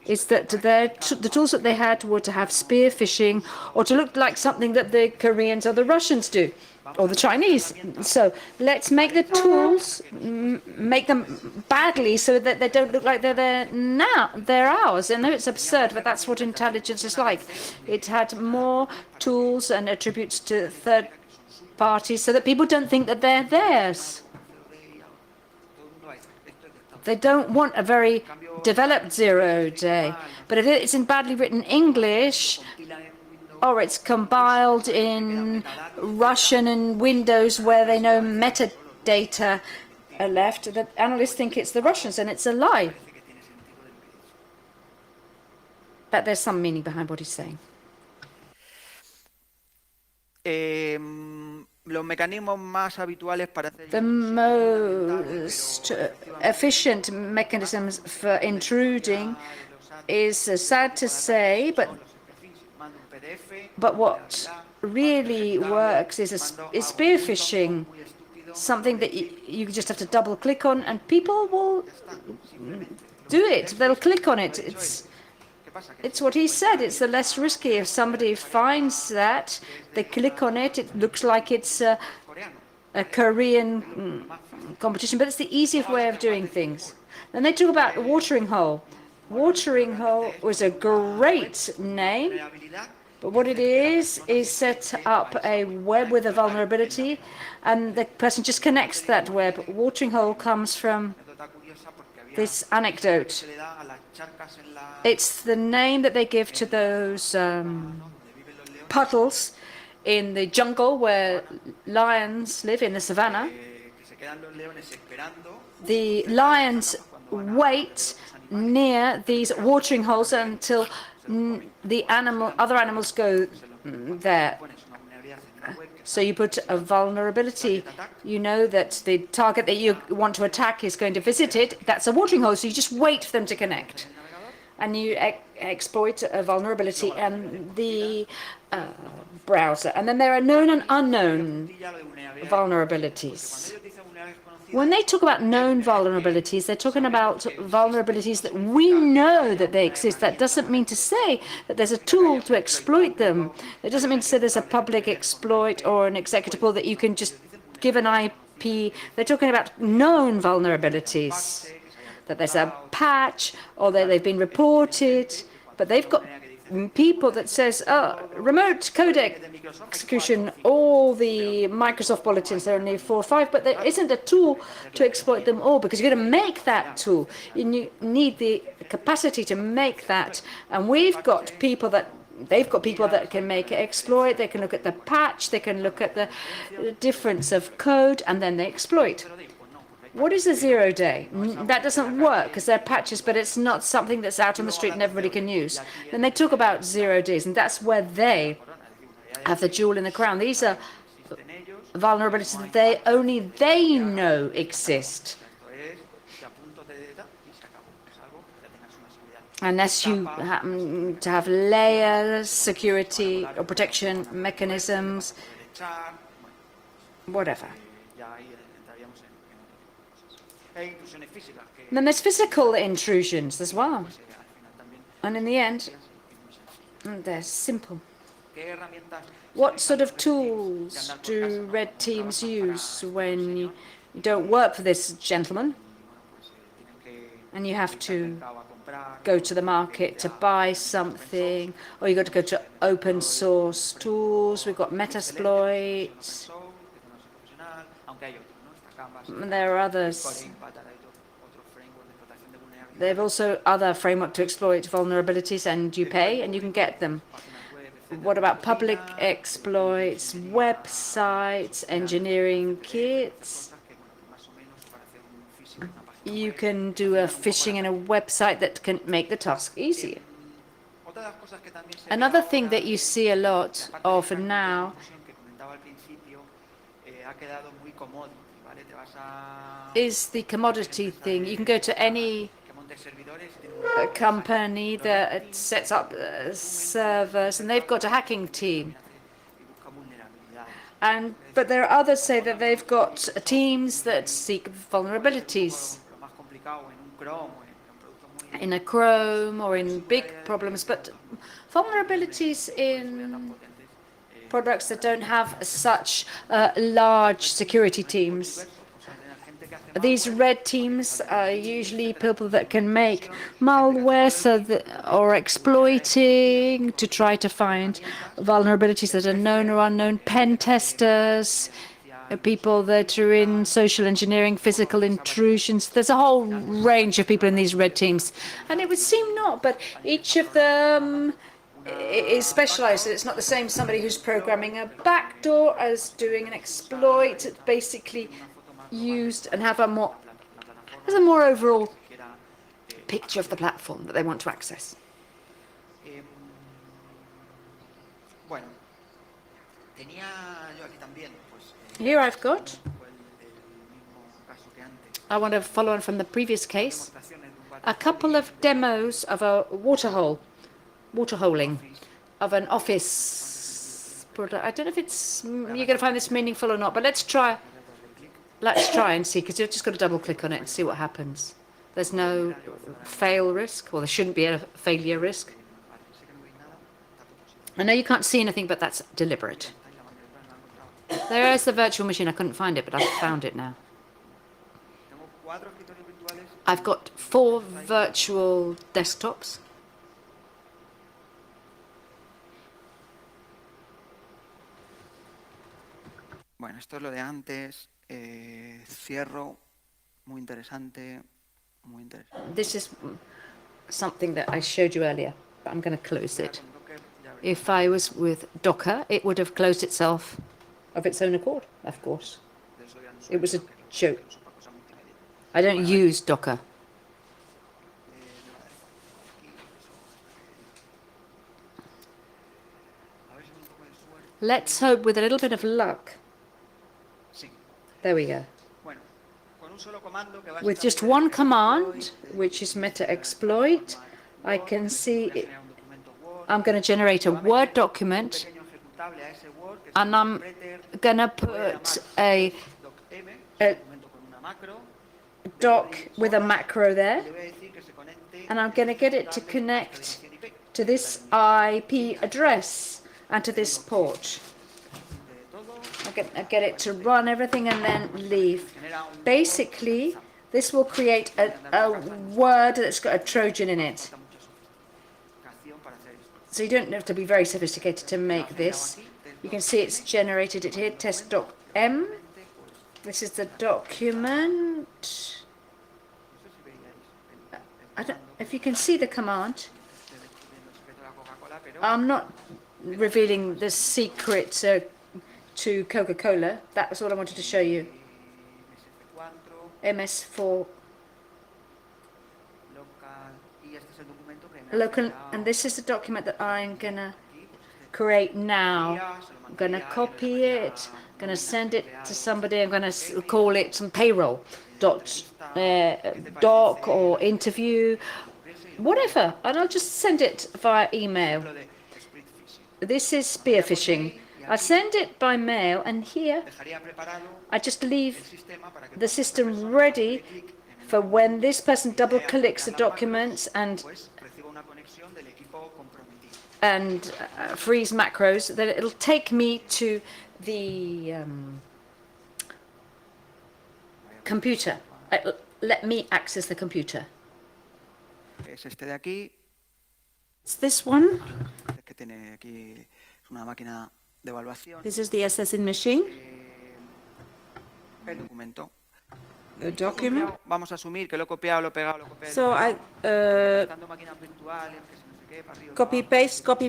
is that the tools that they had were to have spear phishing, or to look like something that the Koreans or the Russians do, or the Chinese. So let's make the tools, make them badly so that they don't look like they're ours. I know it's absurd, but that's what intelligence is like. It had more tools and attributes to third parties so that people don't think that they're theirs. They don't want a very developed 0 day. But if it's in badly written English, or it's compiled in Russian and Windows where they know metadata are left, the analysts think it's the Russians, and it's a lie. But there's some meaning behind what he's saying.
Los mecanismos más habituales para hacer
The most efficient mechanisms for intruding is sad to say, but what really works is spear phishing, something that you just have to double click on, and people will do it. They'll click on it. It's what he said. It's the less risky. If somebody finds that, they click on it. It looks like it's a Korean competition, but it's the easiest way of doing things. Then they talk about watering hole. Watering hole was a great name, but what it is set up a web with a vulnerability, and the person just connects that web. Watering hole comes from this anecdote. It's the name that they give to those puddles in the jungle where lions live, in the savannah. The lions wait near these watering holes until other animals go there. So you put a vulnerability. You know that the target that you want to attack is going to visit it. That's a watering hole, so you just wait for them to connect. And you exploit a vulnerability in the browser. And then there are known and unknown vulnerabilities. When they talk about known vulnerabilities, they're talking about vulnerabilities that we know that they exist. That doesn't mean to say that there's a tool to exploit them. It doesn't mean to say there's a public exploit or an executable that you can just give an IP. They're talking about known vulnerabilities, that there's a patch or that they've been reported, but they've got people that says, remote codec execution, all the Microsoft bulletins, there are only 4 or 5, but there isn't a tool to exploit them all, because you're going to make that tool. You need the capacity to make that. And they've got people that can make it exploit. They can look at the patch, they can look at the difference of code, and then they exploit. What is a 0 day? That doesn't work because they're patches, but it's not something that's out on the street and everybody can use. Then they talk about 0 days, and that's where they have the jewel in the crown. These are vulnerabilities that only they know exist. Unless you happen to have layers, security or protection mechanisms, whatever. And then there's physical intrusions as well. And in the end, they're simple. What sort of tools do red teams use when you don't work for this gentleman? and you have to go to the market to buy something, or you got to go to open source tools. We've got Metasploit. There are others. They have also other framework to exploit vulnerabilities, and you pay and you can get them. What about public exploits, websites, engineering kits? You can do a phishing in a website that can make the task easier. Another thing that you see a lot of now is the commodity thing. You can go to any company that sets up servers, and they've got a hacking team. But there are others say that they've got teams that seek vulnerabilities in a Chrome or in big problems, but vulnerabilities in products that don't have such large security teams. These red teams are usually people that can make malware or exploiting to try to find vulnerabilities that are known or unknown. Pen testers, people that are in social engineering, physical intrusions. There's a whole range of people in these red teams. And it would seem not, but each of them is specialized. It's not the same somebody who's programming a backdoor as doing an exploit. It's basically used and has a more overall picture of the platform that they want to access. Here I've got, I want to follow on from the previous case, a couple of demos of a waterholing of an office product. I don't know if you're going to find this meaningful or not, but let's try and see, because you've just got to double click on it and see what happens. There's no fail risk, well, there shouldn't be a failure risk. I know you can't see anything, but that's deliberate. There is the virtual machine. I couldn't find it, but I've found it now. I've got 4 virtual desktops.
Bueno, esto es lo de antes. Cierro. Muy interesante. Muy interesante.
This is something that I showed you earlier, but I'm going to close it. If I was with Docker, it would have closed itself of its own accord, of course. It was a joke. I don't use Docker. Let's hope with a little bit of luck. There we go. With just one command, which is meta exploit, I can see I'm going to generate a Word document, and I'm going to put a doc with a macro there, and I'm going to get it to connect to this IP address and to this port. I get it to run everything and then leave. Basically, this will create a word that's got a Trojan in it. So you don't have to be very sophisticated to make this. You can see it's generated it here, test.m. This is the document. I don't, if you can see the command. I'm not revealing the secret to Coca-Cola. That was what I wanted to show you. MS4 local, and this is the document that I'm gonna create now. I'm gonna copy it, gonna send it to somebody. I'm gonna call it some payroll doc or interview, whatever, and I'll just send it via email. This is spear phishing. I send it by mail, and here I just leave the system ready for when this person double clicks the documents and freeze macros, that it'll take me to the computer. Let me access the computer.
es este de aquí,
It's this one.
que tiene aquí, es una máquina de evaluación.
This is the assessing machine,
El documento.
the document.
Vamos a asumir que lo he copiado, lo he pegado, lo he copiado.
So I
Dando máquinas virtuales, que si no sé qué, para arriba.
copy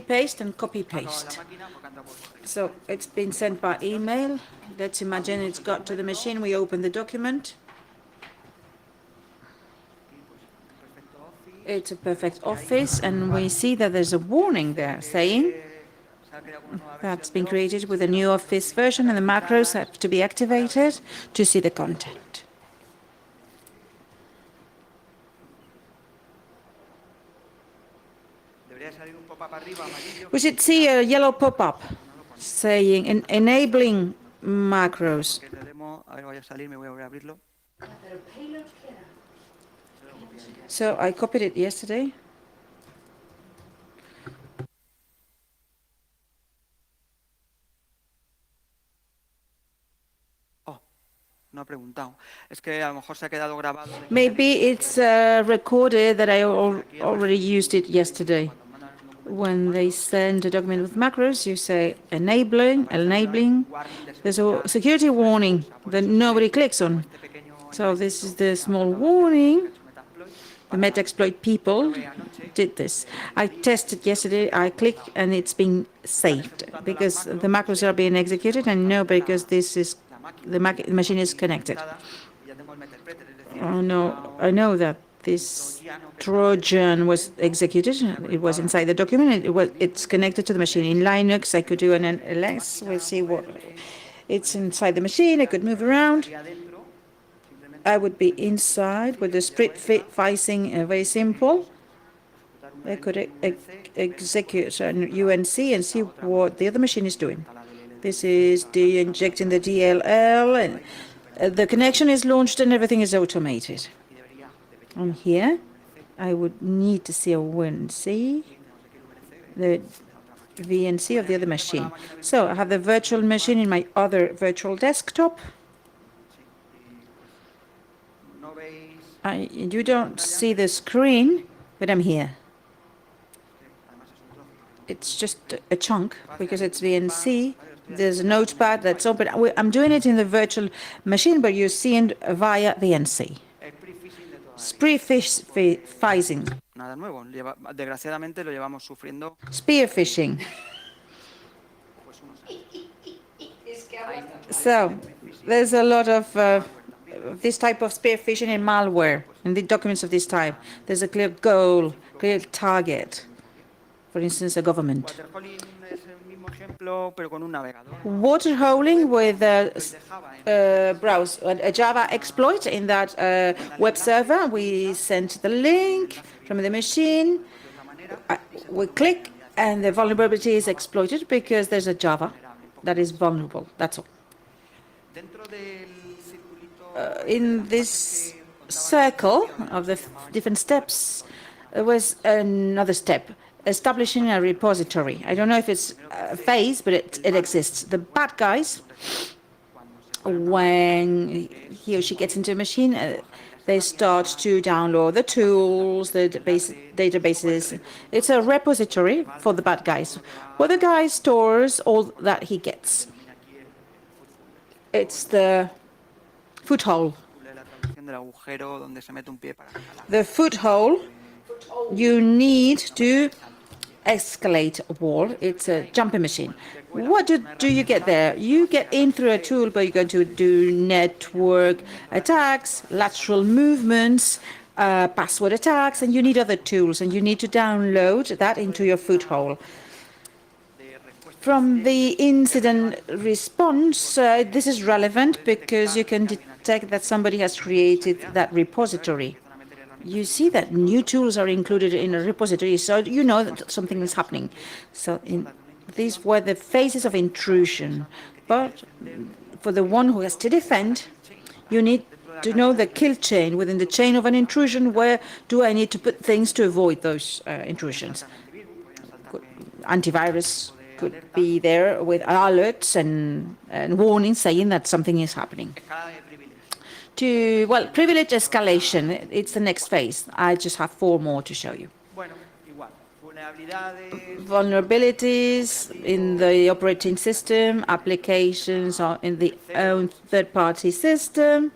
paste, and copy
La
paste.
máquina porque anda por correo.
So it's been sent by email. Let's imagine it's got to the machine. We open the document. It's a perfect office, and we see that there's a warning there saying that's been created with a new Office version, and the macros have to be activated to see the content.
Debería salir un pop-up arriba amarillo.
We should see a yellow pop-up saying enabling macros.
Que es de demo, a ver, voy a salir, me voy a volver a abrirlo.
So I copied it yesterday.
Oh, no ha preguntado. Es que a lo mejor se ha quedado grabado.
Maybe it's recorded that I already used it yesterday. When they send a document with macros, you say enabling. There's a security warning that nobody clicks on. So this is the small warning. The Metaxploit people did this. I tested yesterday, I click and it's been saved because the macros are being executed, and no, because this is the machine is connected. Oh no, I know that this Trojan was executed. It was inside the document. It's connected to the machine. In Linux, I could do an ls. We'll see what it's inside the machine. I could move around. I would be inside with the split phasing, very simple. I could execute an UNC and see what the other machine is doing. This is injecting the DLL, and the connection is launched and everything is automated. And here, I would need to see a UNC, the VNC of the other machine. So I have the virtual machine in my other virtual desktop. You don't see the screen, but I'm here. It's just a chunk because it's VNC. There's a notepad that's open. I'm doing it in the virtual machine, but you're seeing via VNC. Spear phishing.
Nada nuevo. Desgraciadamente lo llevamos sufriendo.
Spear phishing. So there's a lot of this type of spear phishing and malware in the documents of this type. There's a clear goal, clear target. For instance, a government. Waterholing with a browse, a Java exploit in that web server. We sent the link from the machine. We click, and the vulnerability is exploited because there's a Java that is vulnerable. That's all. In this circle of the different steps, there was another step. Establishing a repository. I don't know if it's a phase, but it exists. The bad guys, when he or she gets into a machine, they start to download the tools, the databases. It's a repository for the bad guys, where the guy stores all that he gets. It's the foothole. The foothole, you need to escalate a wall. It's a jumping machine. What do you get there? You get in through a tool, but you're going to do network attacks, lateral movements, password attacks, and you need other tools, and you need to download that into your foothole. From the incident response, this is relevant because you can detect that somebody has created that repository. You see that new tools are included in a repository, so you know that something is happening. So these were the phases of intrusion. But for the one who has to defend, you need to know the kill chain. Within the chain of an intrusion, where do I need to put things to avoid those intrusions? Antivirus could be there with alerts and warnings saying that something is happening. well, privilege escalation, it's the next phase. I just have 4 more to show you.
Bueno, igual. Vulnerabilidades.
Vulnerabilities in the operating system, applications in the own third-party system,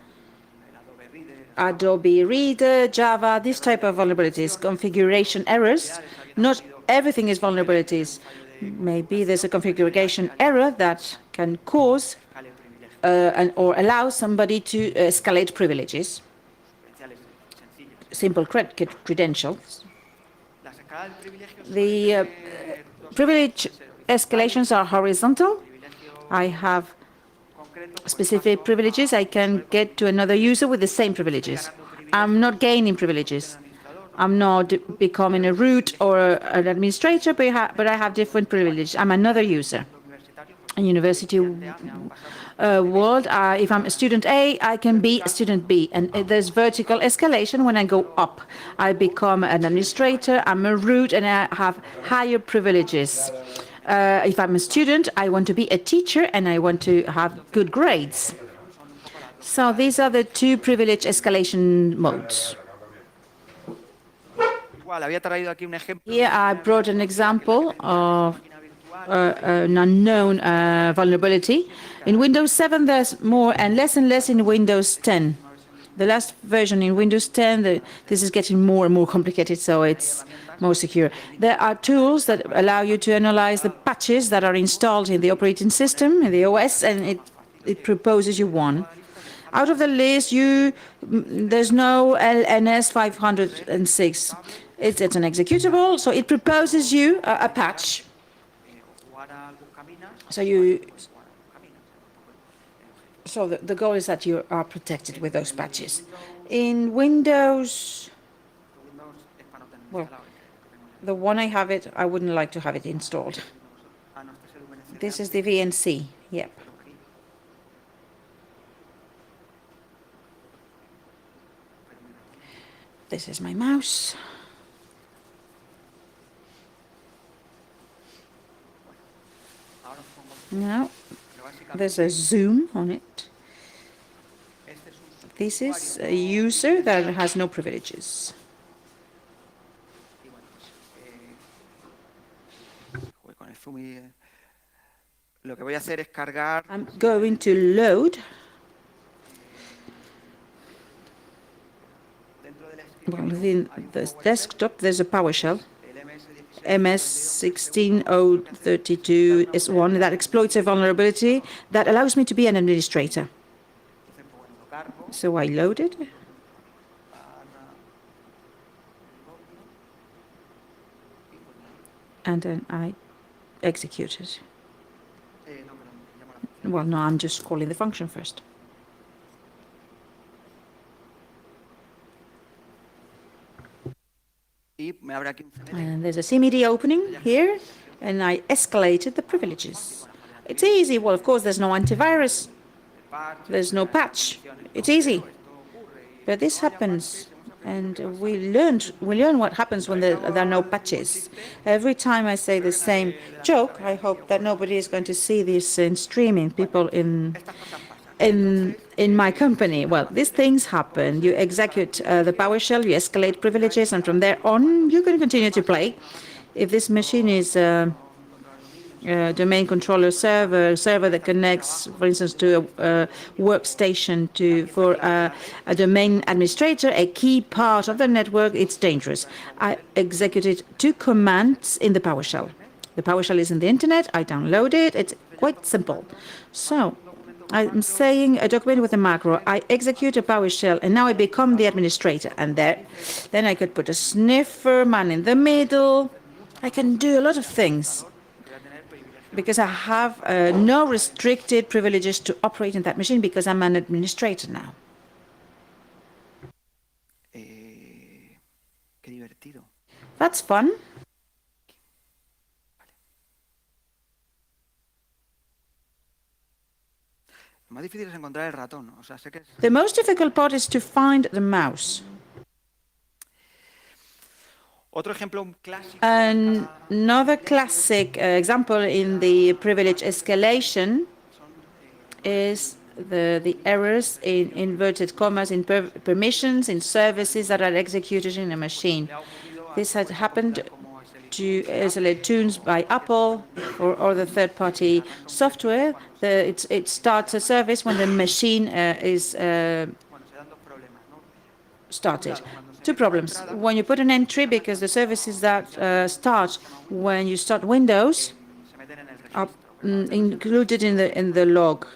Adobe Reader, Java, this type of vulnerabilities, configuration errors. Not everything is vulnerabilities. Maybe there's a configuration error that can cause or allow somebody to escalate privileges, simple credentials. The privilege escalations are horizontal. I have specific privileges. I can get to another user with the same privileges. I'm not gaining privileges. I'm not becoming a root or an administrator, but I have different privileges. I'm another user. In university world, if I'm a student A, I can be a student B. And there's vertical escalation when I go up. I become an administrator, I'm a root, and I have higher privileges. If I'm a student, I want to be a teacher and I want to have good grades. So these are the 2 privilege escalation modes. Here I brought an example of an unknown vulnerability. In Windows 7, there's more and less in Windows 10. The last version in Windows 10, this is getting more and more complicated, so it's more secure. There are tools that allow you to analyze the patches that are installed in the operating system, in the OS, and it proposes you one. Out of the list, there's no LNS 506. It's an executable, so it proposes you a patch. So the goal is that you are protected with those patches. In Windows, well, the one I have I wouldn't like to have it installed. This is the VNC, yep. This is my mouse. Now, there's a zoom on it. This is a user that has no privileges. I'm going to load. Well, within the desktop, there's a PowerShell. MS16032 is one that exploits a vulnerability that allows me to be an administrator. So I load it. And then I execute it. Well, no, I'm just calling the function first. And there's a CMD opening here, and I escalated the privileges. It's easy. Well, of course, there's no antivirus. There's no patch. It's easy. But this happens, and we learn what happens when there are no patches. Every time I say the same joke, I hope that nobody is going to see this in streaming, people in my company. Well, these things happen. You execute the PowerShell, you escalate privileges, and from there on, you can continue to play. If this machine is a domain controller server that connects, for instance, to a workstation for a domain administrator, a key part of the network, it's dangerous. I executed 2 commands in the PowerShell. The PowerShell is in the internet. I download it. It's quite simple. So I'm saying a document with a macro. I execute a PowerShell, and now I become the administrator. And then I could put a sniffer, man in the middle. I can do a lot of things because I have no restricted privileges to operate in that machine because I'm an administrator now. That's fun. The most difficult part is to find the mouse. Another classic example in the privilege escalation is the errors in inverted commas in permissions in services that are executed in a machine. This had happened to isolate tunes by Apple or other third-party software. It starts a service when the machine is started. Two problems. When you put an entry, because the services that start when you start Windows are included in the log.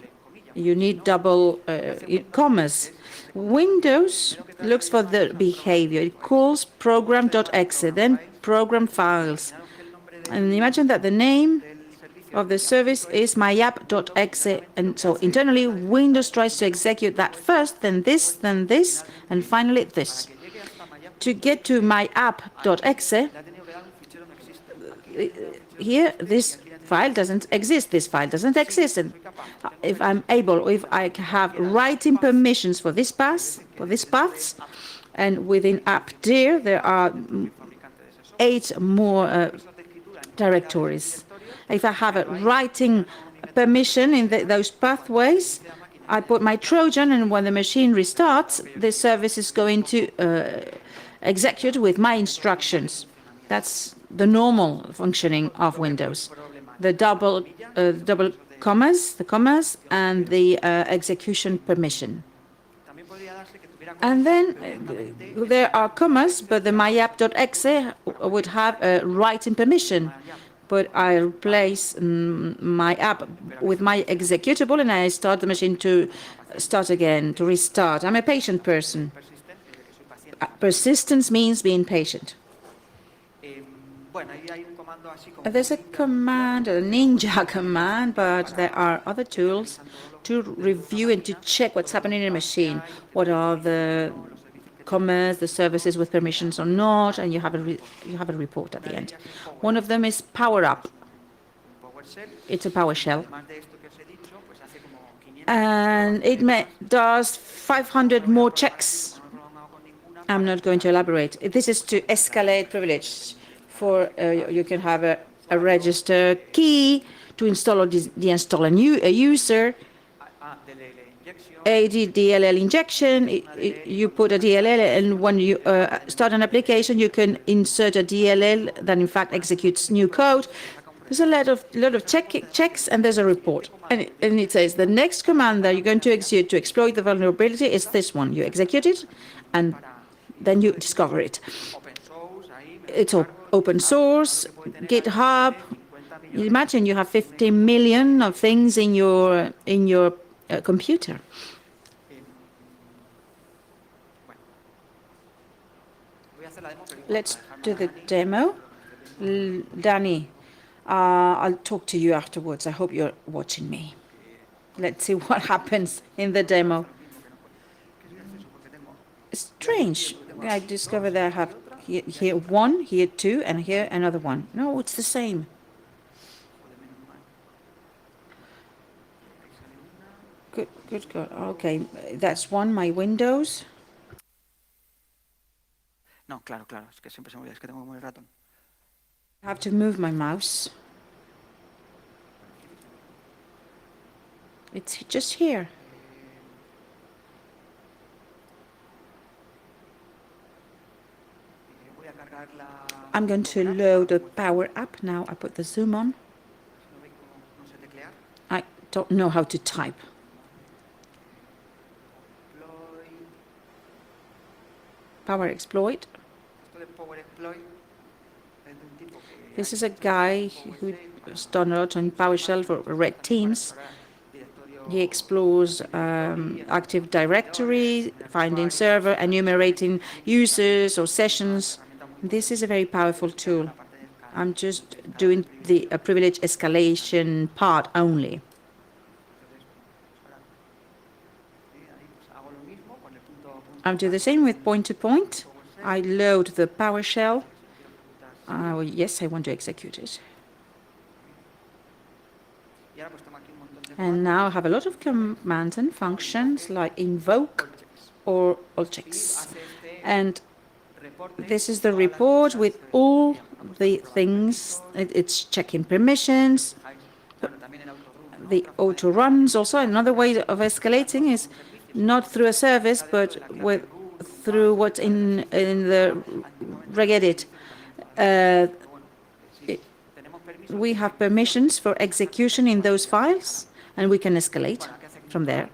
You need double commas. Windows looks for the behavior. It calls program.exe, then program files. And imagine that the name of the service is myapp.exe, and so internally Windows tries to execute that first, then this, and finally this. To get to myapp.exe, here this file doesn't exist. This file doesn't exist, and if I have writing permissions for this paths, and within appdir there are 8 more directories. If I have a writing permission in those pathways, I put my Trojan, and when the machine restarts, the service is going to execute with my instructions. That's the normal functioning of Windows. The double commas, and the execution permission. And then there are commas, but the myapp.exe would have a writing permission. But I replace my app with my executable, and I start the machine to start again, to restart. I'm a patient person. Persistence means being patient. There's a command, a ninja command, but there are other tools to review and to check what's happening in a machine. What are the commas, the services with permissions or not, and you have a report at the end. One of them is Power Up. It's a PowerShell, and it does 500 more checks. I'm not going to elaborate. This is to escalate privilege. You can have a register key to install or deinstall a user. A DLL injection, you put a DLL, and when you start an application, you can insert a DLL that in fact executes new code. There's a lot of checks, and there's a report. And it says the next command that you're going to execute to exploit the vulnerability is this one. You execute it, and then you discover it. It's open source, GitHub. You imagine you have 50 million of things in your computer. Let's do the demo. Danny, I'll talk to you afterwards. I hope you're watching me. Let's see what happens in the demo. Strange. I discovered that I have here 1, here 2, and here another 1. No, it's the same. Good God. Okay, that's one, my Windows.
No, claro, es que siempre se me olvida, es que tengo como el ratón.
I have to move my mouse. It's just here. I'm going to load the Power App now. I put the zoom on. I don't know how to type. Power Exploit. This is a guy who's done a lot on PowerShell for RedTeams. He explores Active Directory, finding server, enumerating users or sessions. This is a very powerful tool. I'm just doing the privilege escalation part only. I'll do the same with point-to-point. I load the PowerShell. Yes, I want to execute it. And now I have a lot of commands and functions like invoke or all checks. And this is the report with all the things. It's checking permissions. the auto runs. Also, another way of escalating is not through a service, but through what's in the regedit. We have permissions for execution in those files, and we can escalate from there.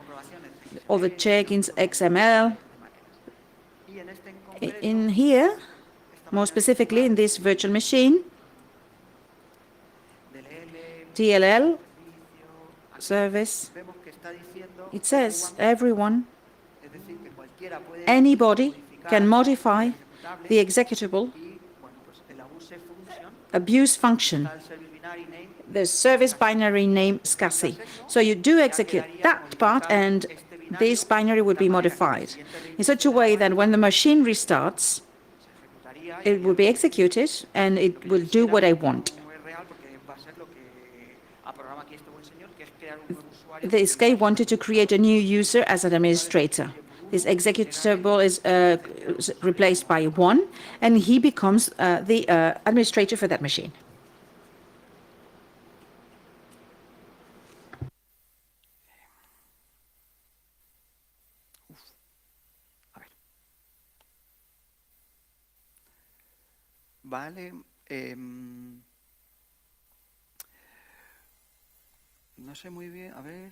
All the check-ins, XML. In here, more specifically in this virtual machine, TLL service, it says everyone, anybody can modify the executable abuse function, the service binary name SCSI. So you do execute that part, and this binary would be modified in such a way that when the machine restarts, it will be executed and it will do what I want. This guy wanted to create a new user as an administrator. This executable is replaced by 1, and he becomes the administrator for that machine.
Vale. No sé muy bien, a ver.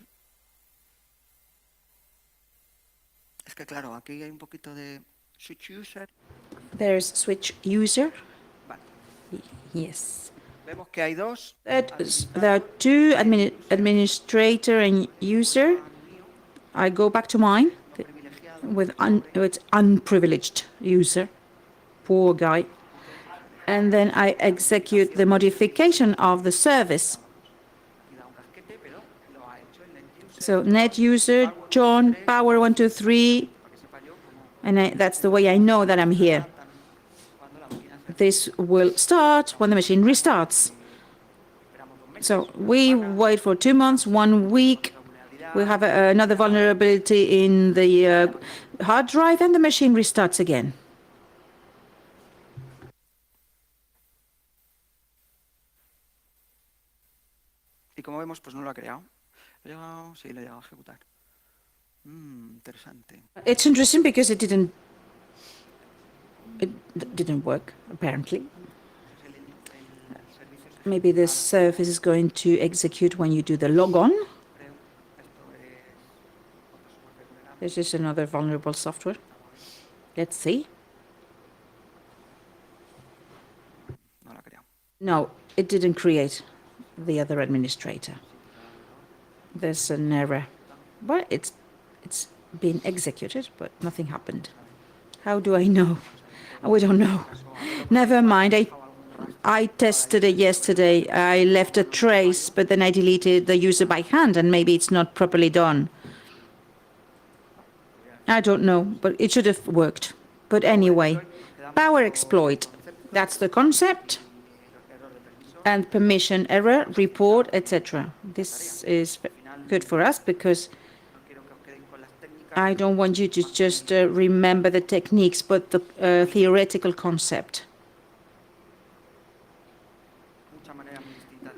Es que claro, aquí hay un poquito de switch user.
There's switch user.
Vale.
Yes.
Vemos que hay dos.
There are two, administrator and user. I go back to mine with unprivileged user. Poor guy. And then I execute the modification of the service. So net user, John, power 123, and that's the way I know that I'm here. This will start when the machine restarts. So we wait for 2 months, 1 week. We have another vulnerability in the hard drive, and the machine restarts again.
Y como vemos, pues no lo ha creado. Sí, lo he llegado a ejecutar. Interesante.
It's interesting because it didn't work, apparently. Maybe the service is going to execute when you do the logon. This is another vulnerable software. Let's see.
No lo ha creado.
No, it didn't create the other administrator. There's an error. But it's been executed, but nothing happened. How do I know? We don't know. Never mind. I tested it yesterday. I left a trace, but then I deleted the user by hand, and maybe it's not properly done. I don't know, but it should have worked. But anyway, power exploit. That's the concept. And permission error, report, etc. This is good for us because I don't want you to just remember the techniques, but the theoretical concept.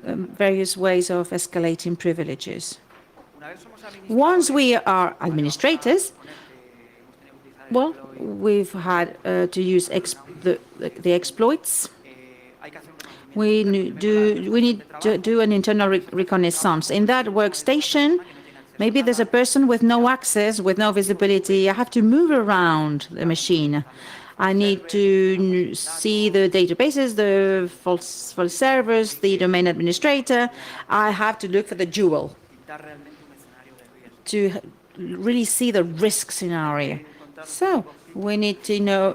Various ways of escalating privileges. Once we are administrators, well, we've had to use the exploits. We need to do an internal reconnaissance. In that workstation, maybe there's a person with no access, with no visibility. I have to move around the machine. I need to see the databases, the false servers, the domain administrator. I have to look for the jewel to really see the risk scenario. So we need to know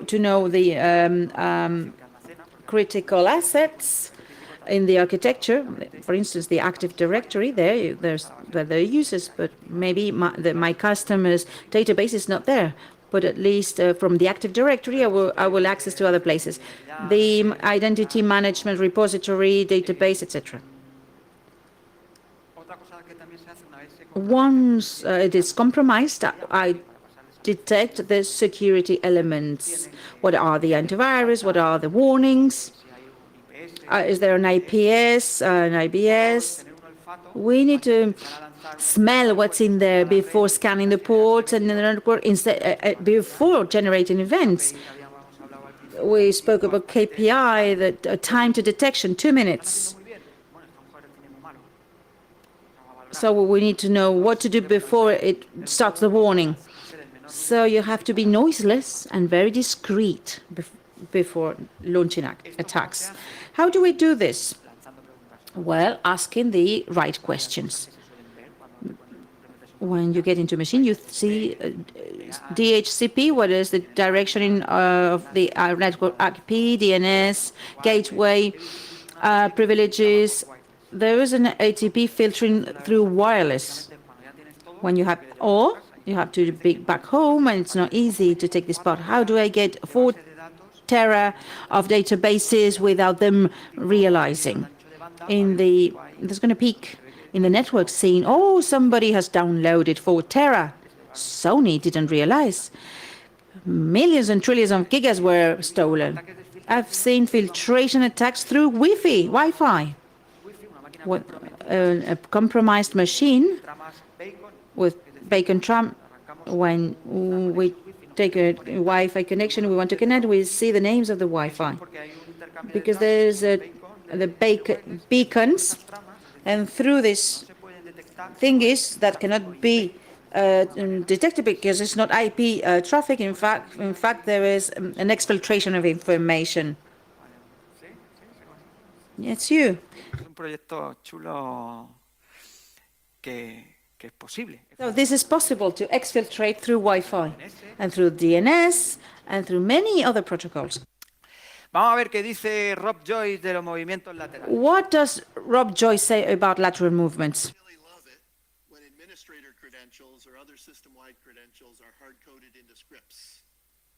the critical assets in the architecture. For instance, the Active Directory. There's the users, but maybe my customer's database is not there. But at least from the Active Directory, I will access to other places. The identity management repository, database, etc. Once it is compromised, I detect the security elements. What are the antivirus? What are the warnings? Is there an IPS, an IBS? We need to smell what's in there before scanning the ports and the network before generating events. We spoke about KPI, the time to detection, 2 minutes. So we need to know what to do before it starts the warning. So you have to be noiseless and very discreet before launching attacks. How do we do this? Well, asking the right questions. When you get into a machine, you see DHCP, what is the direction of the network IP, DNS, gateway, privileges. There is an ATP filtering through wireless. When you have, or you have to be back home, and it's not easy to take this part. How do I get 4 tera of databases without them realizing? There's going to peak in the network scene. Oh, somebody has downloaded 4 tera. Sony didn't realize. Millions and trillions of gigas were stolen. I've seen filtration attacks through Wi-Fi. A compromised machine with bacon tram. When we take a Wi-Fi connection, we want to connect, we see the names of the Wi-Fi. Because there's the beacons, and through this thingies that cannot be detected because it's not IP traffic. In fact, there is an exfiltration of information. It's you. So this is possible to exfiltrate through Wi-Fi and through DNS and through many other protocols. What does Rob Joy say about lateral movements?
I really love it when administrator credentials or other system-wide credentials are hard-coded into scripts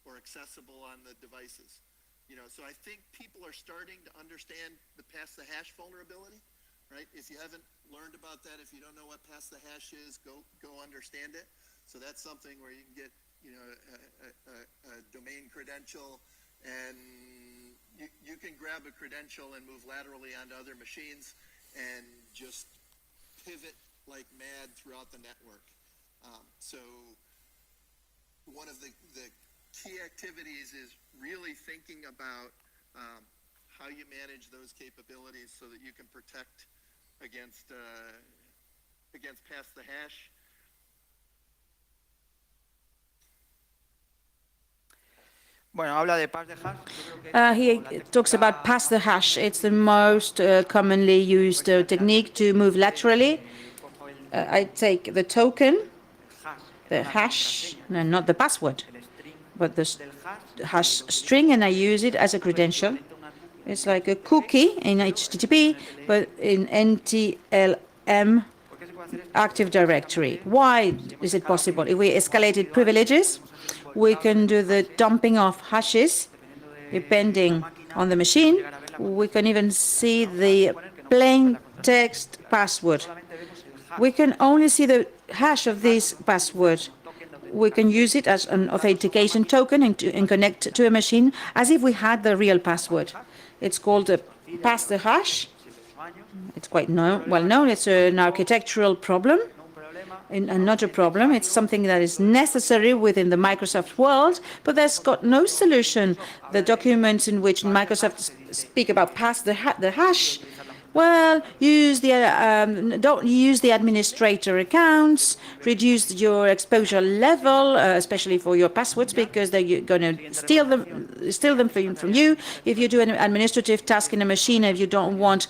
or accessible on the devices. So I think people are starting to understand the pass-the-hash vulnerability, right? If you haven't learned about that, if you don't know what pass-the-hash is, go understand it. So that's something where you can get, a domain credential, and you can grab a credential and move laterally onto other machines and just pivot like mad throughout the network. So one of the key activities is really thinking about how you manage those capabilities so that you can protect against pass-the-hash.
He talks about pass-the-hash. It's the most commonly used technique to move laterally. I take the token, the hash, no, not the password, but the hash string, and I use it as a credential. It's like a cookie in HTTP, but in NTLM Active Directory. Why is it possible? If we escalated privileges, we can do the dumping of hashes depending on the machine. We can even see the plain text password. We can only see the hash of this password. We can use it as an authentication token and connect to a machine as if we had the real password. It's called a pass-the-hash. It's quite well known. It's an architectural problem and not a problem. It's something that is necessary within the Microsoft world, but there's got no solution. The documents in which Microsoft speak about pass-the-hash, well, don't use the administrator accounts, reduce your exposure level, especially for your passwords, because they're going to steal them from you. If you do an administrative task in a machine, if you don't want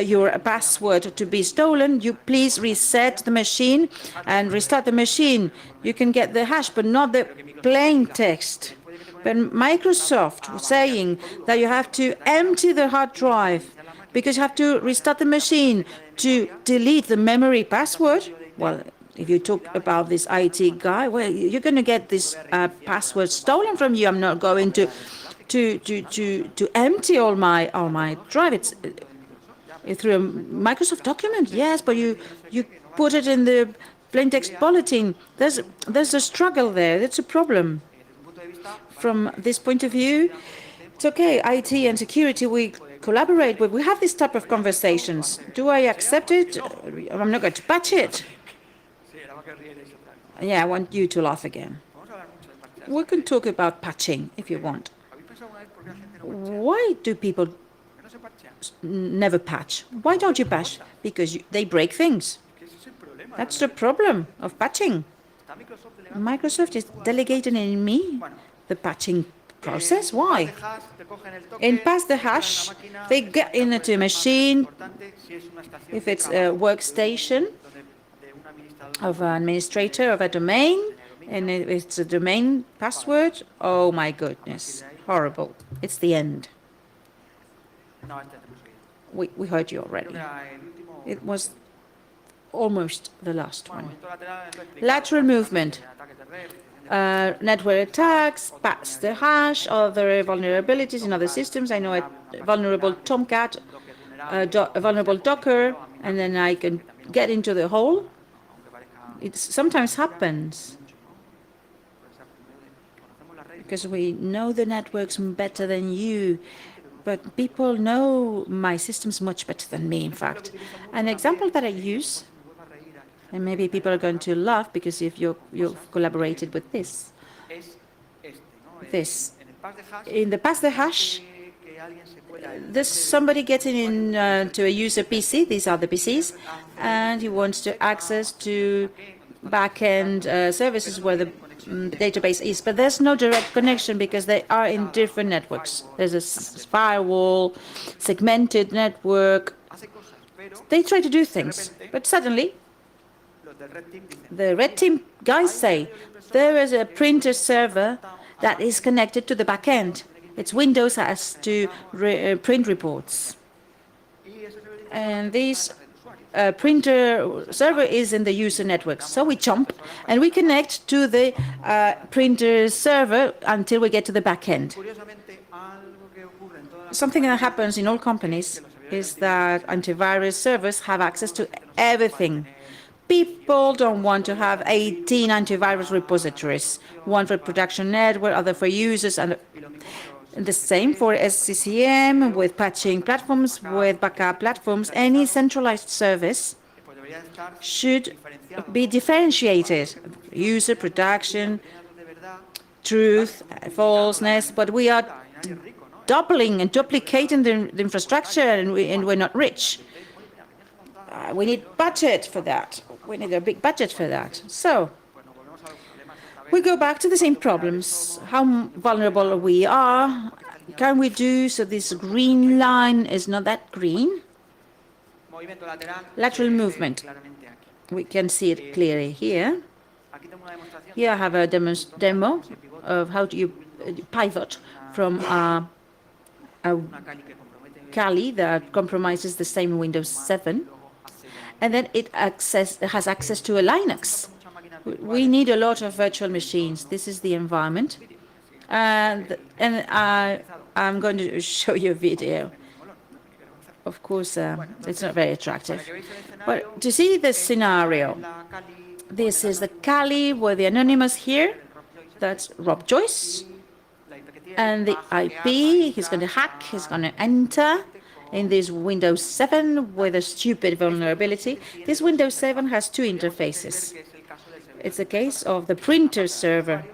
your password to be stolen, you please reset the machine and restart the machine. You can get the hash, but not the plain text. But Microsoft was saying that you have to empty the hard drive, because you have to restart the machine to delete the memory password. Well, if you talk about this IT guy, well, you're going to get this password stolen from you. I'm not going to empty all my drive. It's through a Microsoft document, yes, but you put it in the plain text bulletin. There's a struggle there. That's a problem. From this point of view, it's okay. IT and security, we collaborate with. We have this type of conversations. Do I accept it? I'm not going to patch it. Yeah, I want you to laugh again. We can talk about patching if you want. Why do people never patch? Why don't you patch? Because they break things. That's the problem of patching. Microsoft is delegating in me the patching process. Why? In Pass the Hash, they get into a machine, if it's a workstation of an administrator of a domain, and if it's a domain password, oh my goodness, horrible. It's the end. We heard you already. It was almost the last one. Lateral movement. Network attacks, pass the hash, other vulnerabilities in other systems. I know a vulnerable Tomcat, a vulnerable Docker, and then I can get into the hole. It sometimes happens because we know the networks better than you, but people know my systems much better than me, in fact. An example that I use, and maybe people are going to laugh because if you've collaborated with this. In the Pass the Hash, there's somebody getting in to a user PC, these are the PCs, and he wants to access to back-end services where the database is, but there's no direct connection because they are in different networks. There's a firewall, segmented network. They try to do things, but suddenly the RedTeam guys say there is a printer server that is connected to the back end. Its Windows has to print reports. And this printer server is in the user network. So we jump and we connect to the printer server until we get to the back end. Something that happens in all companies is that antivirus servers have access to everything. People don't want to have 18 antivirus repositories, one for production network, other for users, and the same for SCCM, with patching platforms, with backup platforms. Any centralized service should be differentiated. User, production, truth, falseness, but we are doubling and duplicating the infrastructure, and we're not rich. We need budget for that. We need a big budget for that. So we go back to the same problems. How vulnerable we are. Can we do so this green line is not that green? Lateral movement. We can see it clearly here. Here I have a demo of how do you pivot from a Kali that compromises the same Windows 7. And then it has access to a Linux. We need a lot of virtual machines. This is the environment. And I'm going to show you a video. Of course, it's not very attractive. But to see this scenario, this is the Kali with the anonymous here. That's Rob Joyce. And the IP, he's going to hack, he's going to enter in this Windows 7 with a stupid vulnerability. This Windows 7 has two interfaces. It's a case of the printer server.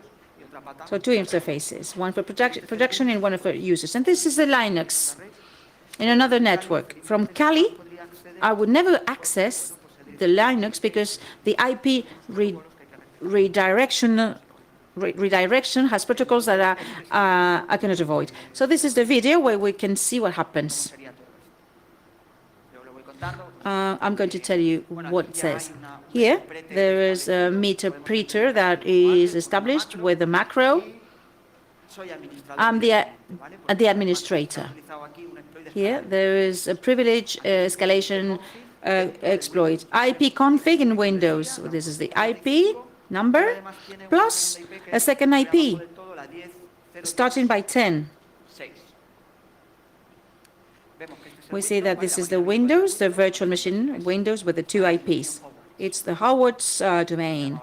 So two interfaces, one for production and one for users. And this is the Linux in another network. From Kali, I would never access the Linux because the IP redirection has protocols that I cannot avoid. So this is the video where we can see what happens. I'm going to tell you what it says. Here, there is a meter printer that is established with a macro. I'm the administrator. Here, there is a privilege escalation exploit. IP config in Windows. This is the IP number plus a second IP starting by 10. We see that this is the Windows, the virtual machine Windows with the two IPs. It's the Howard's domain.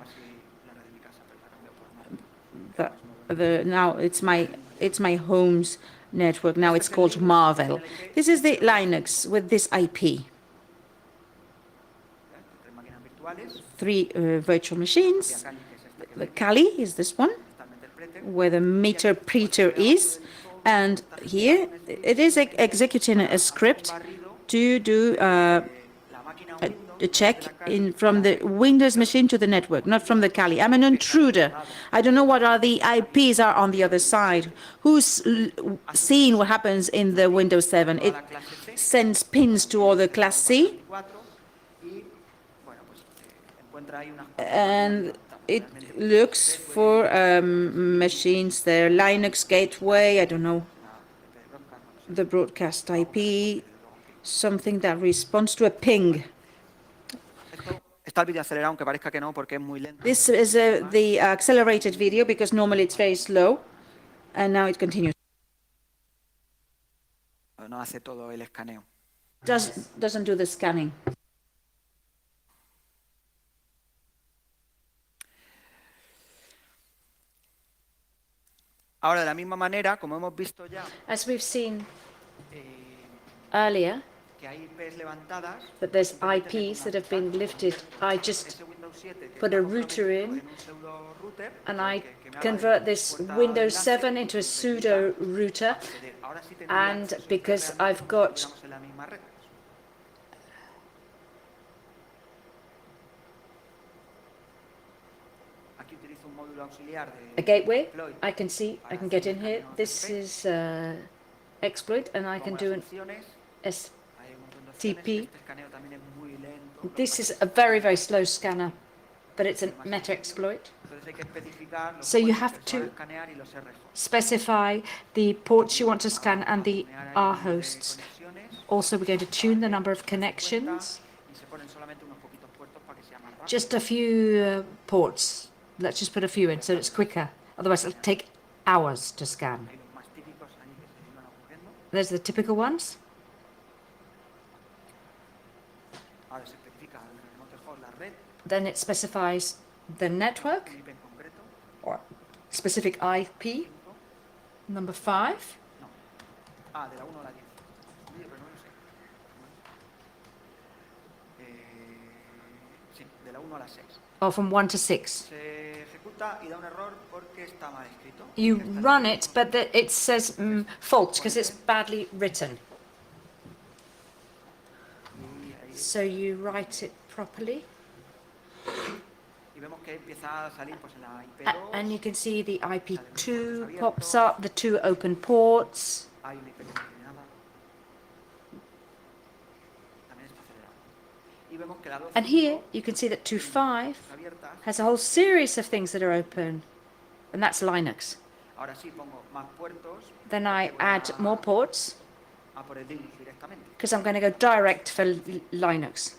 Now it's my home's network. Now it's called Marvel. This is the Linux with this IP. Three virtual machines. The Kali is this one, where the meter is. And here it is executing a script to do a check from the Windows machine to the network, not from the Kali. I'm an intruder. I don't know what the IPs are on the other side. Who's seeing what happens in the Windows 7? It sends pins to all the Class C, and it looks for machines there. Linux gateway, I don't know, the broadcast IP, something that responds to a ping.
Está el vídeo acelerado, aunque parezca que no, porque es muy lento.
This is the accelerated video, because normally it's very slow, and now it continues.
No hace todo el escaneo.
Doesn't do the scanning.
Ahora, de la misma manera, como hemos visto ya,
As we've seen earlier,
que hay IPs levantadas,
that there's IPs that have been lifted. I just
ese Windows 7 que
put a
está
router in,
un pseudo router,
and I
que me haga
convert
de
this
puerta
Windows
enlace,
7 into a pseudo router,
acceder. Ahora sí tendría
and
acceso,
because
realmente
I've got
estuviéramos en la misma red. Aquí utilizo un módulo auxiliar de
a gateway.
deploy.
I can see, I can get in here. This is exploit, and I can
Pongo
do
las
an
opciones,
S.
hay un montón de opciones.
TP.
Este escaneo también es muy lento. Lo que
This
pasa
is
es
a very, very slow scanner, but it's a meta exploit.
Entonces hay que especificar los
So you
puertos
have
que se van a
to
escanear y los RFOs.
Specify the ports you want to scan and the
Tunear el
R
número de
hosts.
conexiones,
Also, we're going to tune the number of
darse cuenta,
connections.
y se ponen solamente unos poquitos puertos para que sea más rápido.
Just a few ports. Let's just put a few in so it's quicker. Otherwise, it'll take hours to scan.
Hay los más típicos ahí que se iban ocurriendo.
There's the typical ones.
Ahora se especifica el remote host, la red,
Then it specifies the network,
un IP en concreto,
or specific IP,
5,
number 5.
no. De la 1 a la 10. Oye, pero no lo sé. Sí, de la 1 a la 6.
Or from 1 to 6.
Se ejecuta y da un error porque está mal escrito.
You
Está
run
mal
it, but it says fault because it's badly written.
y ahí-
So you write it properly.
Y vemos que empieza a salir pues en la IP2.
And you can see the IP2 pops up, the 2 open ports.
Hay una IP contaminada. También está acelerado. Y vemos que la 2
And here you can see that 2.5
abiertas.
has a whole series of things that are open, and that's Linux.
Ahora sí pongo más puertos.
Then I add more ports
A por el Linux directamente.
because I'm going to go direct for Linux.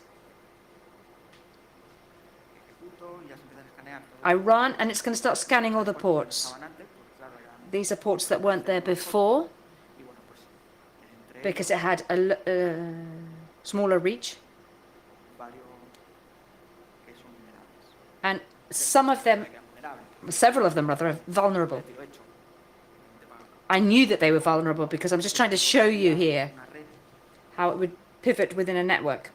Ejecuto y ya se empieza a escanear todo.
I run and it's going to start scanning all the
Puertos que no
ports.
estaban antes, porque claro, eran-
These are ports that weren't there before
y bueno, pues entre
because it had a smaller reach,
varios que son vulnerables.
and some of them,
Que eran vulnerables.
several of them rather, are vulnerable.
Tiro hecho.
I knew that they were vulnerable because I'm just trying to show you here
Una red,
how it would pivot within a network.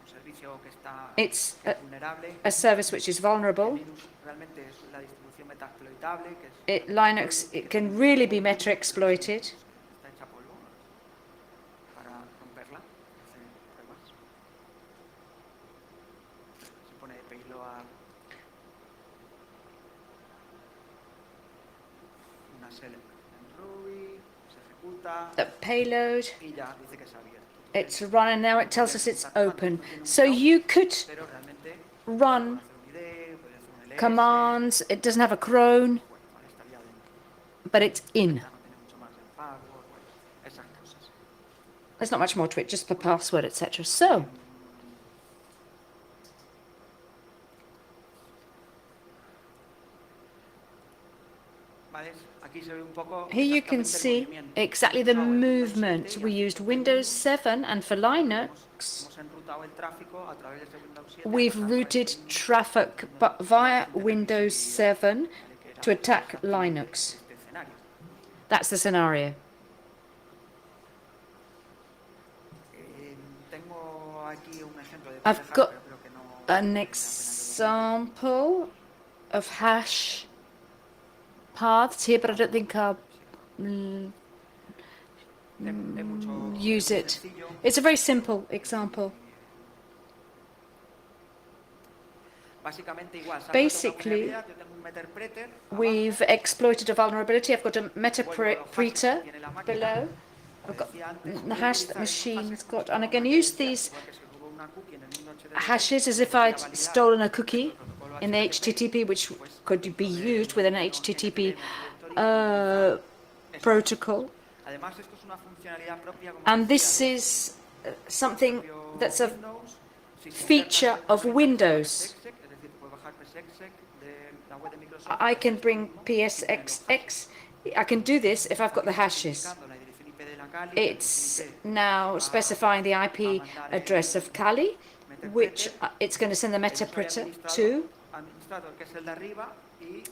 un servicio que está
It's
vulnerable.
a service which is vulnerable.
Linux realmente es la distribución metaexploitable que es
Linux, it can really be meta exploited.
está hecha polvo para romperla, hacer pruebas. Se pone payload una select en Ruby, se ejecuta
The payload,
y ya dice que es abierto.
it's running now, it tells us it's open. So you could
Pero realmente
run
puede hacer un IDE, puede hacer un LS,
commands, it doesn't have a cron,
bueno, vale, estaría dentro.
but it's in.
Ya no tiene mucho más del password, bueno, esas cosas.
There's not much more to it, just the password, etc. So,
Vale, aquí se ve un poco
here you can
exactamente el
see
movimiento.
exactly the
Hemos usado el Windows
movement.
7
We
y
used Windows 7, and for Linux,
hemos enrutado el tráfico a través de ese Windows 7.
we've routed traffic via Windows 7 to attack Linux.
Este escenario.
That's the scenario.
Tengo aquí un ejemplo de
I've
hash,
got
pero creo que no
an
merece la pena que lo
example of hash paths here, but I don't think I'll use it. It's a very simple example. Basically, we've exploited a vulnerability. I've got a metapreter below. I've got the hash that machine's got, and I can use these hashes as if I'd stolen a cookie in the HTTP, which could be used with an HTTP protocol. And this is something that's a feature of Windows. I can bring PSXX. I can do this if I've got the hashes. It's now specifying the IP address of Cali, which it's going to send the metapreter to.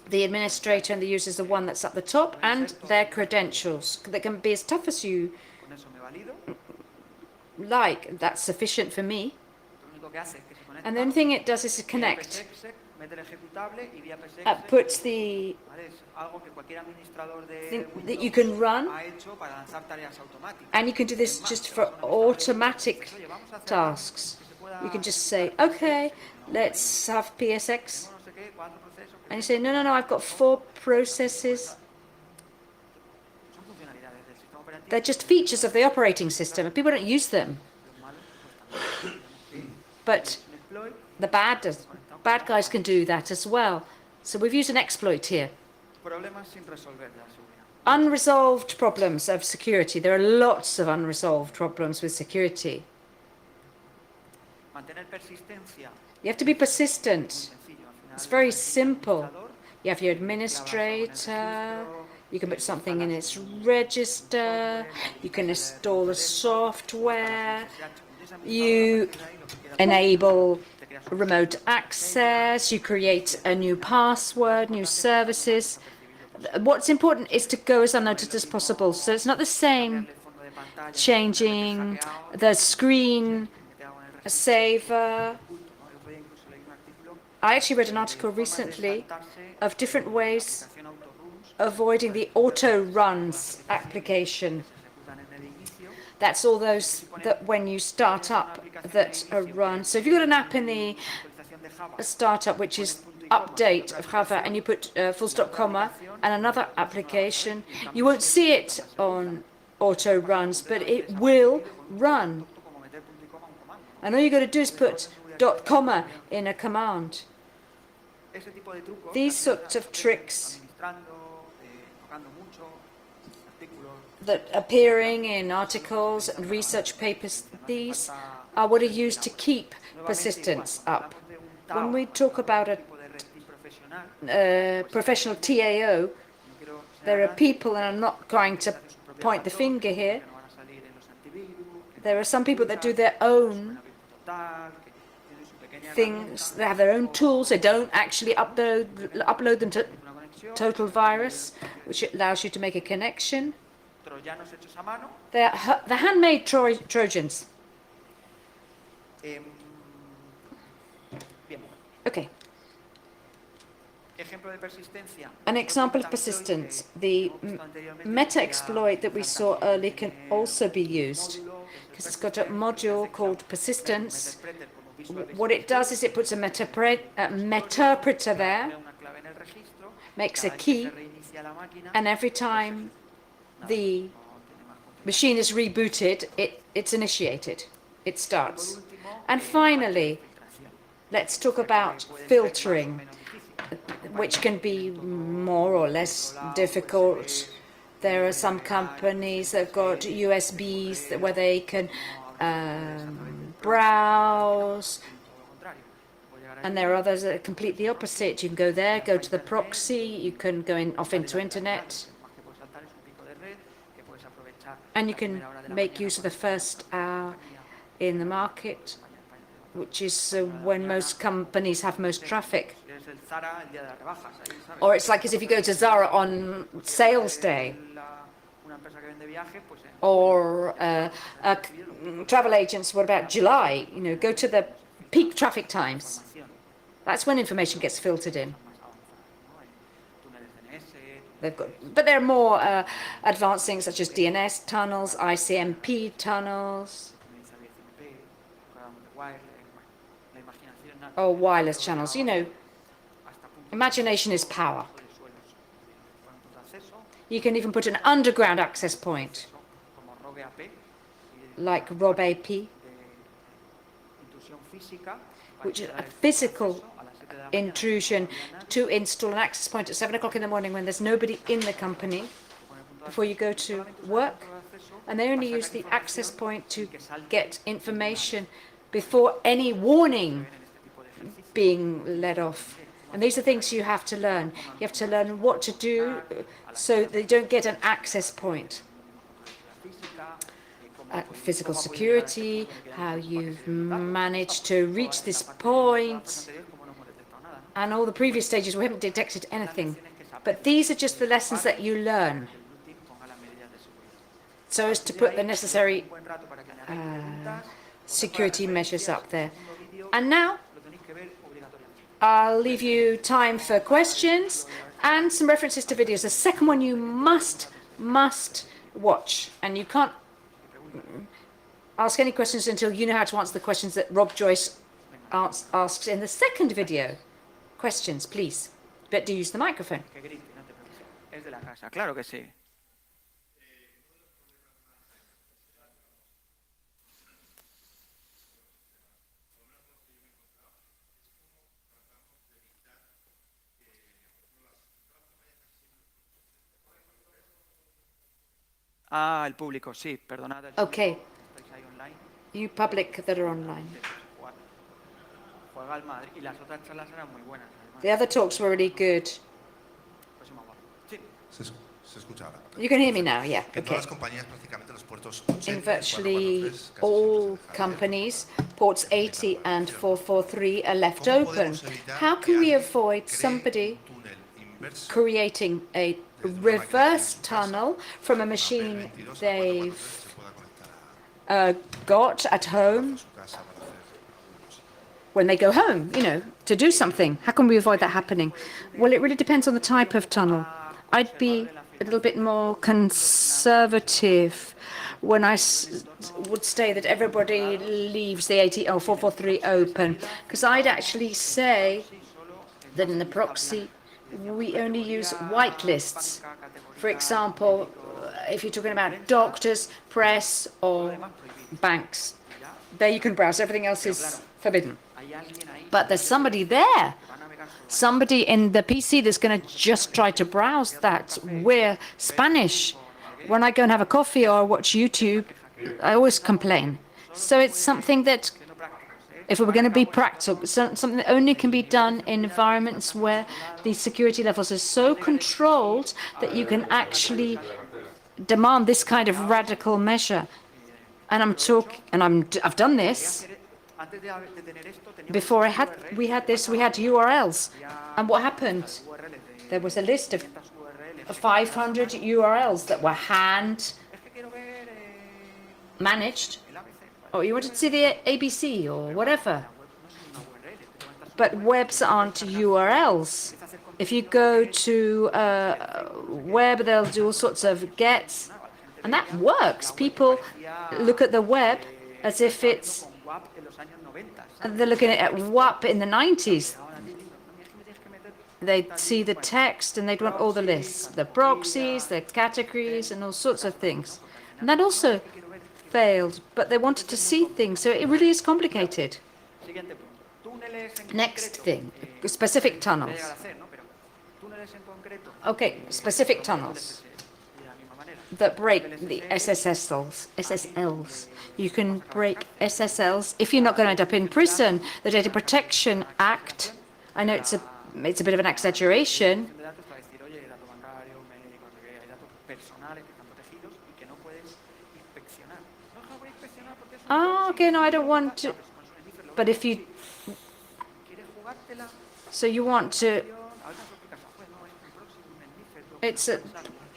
The administrator and the user is the one that's at the top, and their credentials. They can be as tough as you like. That's sufficient for me. And the only thing it does is to connect. It puts the thing that you can run, and you can do this just for automatic tasks. You can just say, okay, let's have PSX. And you say, no, no, no, I've got 4 processes. They're just features of the operating system, and people don't use them. But the bad guys can do that as well. So we've used an exploit here. Unresolved problems of security. There are lots of unresolved problems with security. You have to be persistent. It's very simple. You have your administrator, you can put something in its register, you can install the software, you enable remote access, you create a new password, new services. What's important is to go as unnoticed as possible. So it's not the same changing the screen saver. I actually read an article recently of different ways avoiding the auto runs application. That's all those that when you start up that are run. So if you've got an app in the startup which is update of Java and you put full stop comma and another application, you won't see it on auto runs, but it will run. And all you've got to do is put dot comma in a command. These sorts of tricks that appearing in articles and research papers, these are what are used to keep persistence up. When we talk about a professional TAO, there are people, and I'm not going to point the finger here, there are some people that do their own things, they have their own tools, they don't actually upload them to Total Virus, which allows you to make a connection. They're handmade Trojans. Okay. An example of persistence. The meta exploit that we saw earlier can also be used because it's got a module called persistence. What it does is it puts a metapreter there, makes a key, and every time the machine is rebooted, it's initiated. It starts. And finally, let's talk about filtering, which can be more or less difficult. There are some companies that have got USBs where they can browse, and there are others that are completely opposite. You can go there, go to the proxy, you can go off into internet, and you can make use of the first hour in the market, which is when most companies have most traffic. Or it's like as if you go to Zara on sales day. Or travel agents, what about July? Go to the peak traffic times. That's when information gets filtered in. But there are more advanced things such as DNS tunnels, ICMP tunnels, or wireless channels. Imagination is power. You can even put an underground access point, like RobAP, which is a physical intrusion to install an access point at 7 o'clock in the morning when there's nobody in the company before you go to work. And they only use the access point to get information before any warning being let off. And these are things you have to learn. You have to learn what to do so they don't get an access point. Physical security, how you've managed to reach this point, and all the previous stages we haven't detected anything. But these are just the lessons that you learn, so as to put the necessary security measures up there. And now, I'll leave you time for questions and some references to videos. The second one you must watch, and you can't ask any questions until you know how to answer the questions that Rob Joyce asks in the second video. Questions, please. But do use the microphone.
Claro que sí. El público, sí, perdonad.
Okay. You public that are online. The other talks were really good. You can hear me now, yeah. Okay. In virtually all companies, ports 80 and 443 are left open. How can we avoid somebody creating a reverse tunnel from a machine they've got at home when they go home, to do something? How can we avoid that happening? Well, it really depends on the type of tunnel. I'd be a little bit more conservative when I would say that everybody leaves the 80 or 443 open, because I'd actually say that in the proxy, we only use whitelists. For example, if you're talking about doctors, press, or banks, there you can browse. Everything else is forbidden. But there's somebody there, somebody in the PC that's going to just try to browse that. We're Spanish. When I go and have a coffee or watch YouTube, I always complain. So it's something that, if we were going to be practical, something that only can be done in environments where the security levels are so controlled that you can actually demand this kind of radical measure. And I've done this. Before we had this, we had URLs. And what happened? There was a list of 500 URLs that were hand managed. Or you wanted to see the ABC or whatever. But webs aren't URLs. If you go to web, they'll do all sorts of gets. And that works. People look at the web as if it's... They're looking at WAP in the 90s. They see the text and they'd want all the lists. The proxies, the categories, and all sorts of things. And that also failed, but they wanted to see things, so it really is complicated. Next thing, specific tunnels. Okay, specific tunnels that break the SSLs. You can break SSLs if you're not going to end up in prison. The Data Protection Act, I know it's a bit of an exaggeration. Oh, okay, no, I don't want to. But if you... So you want to... It's a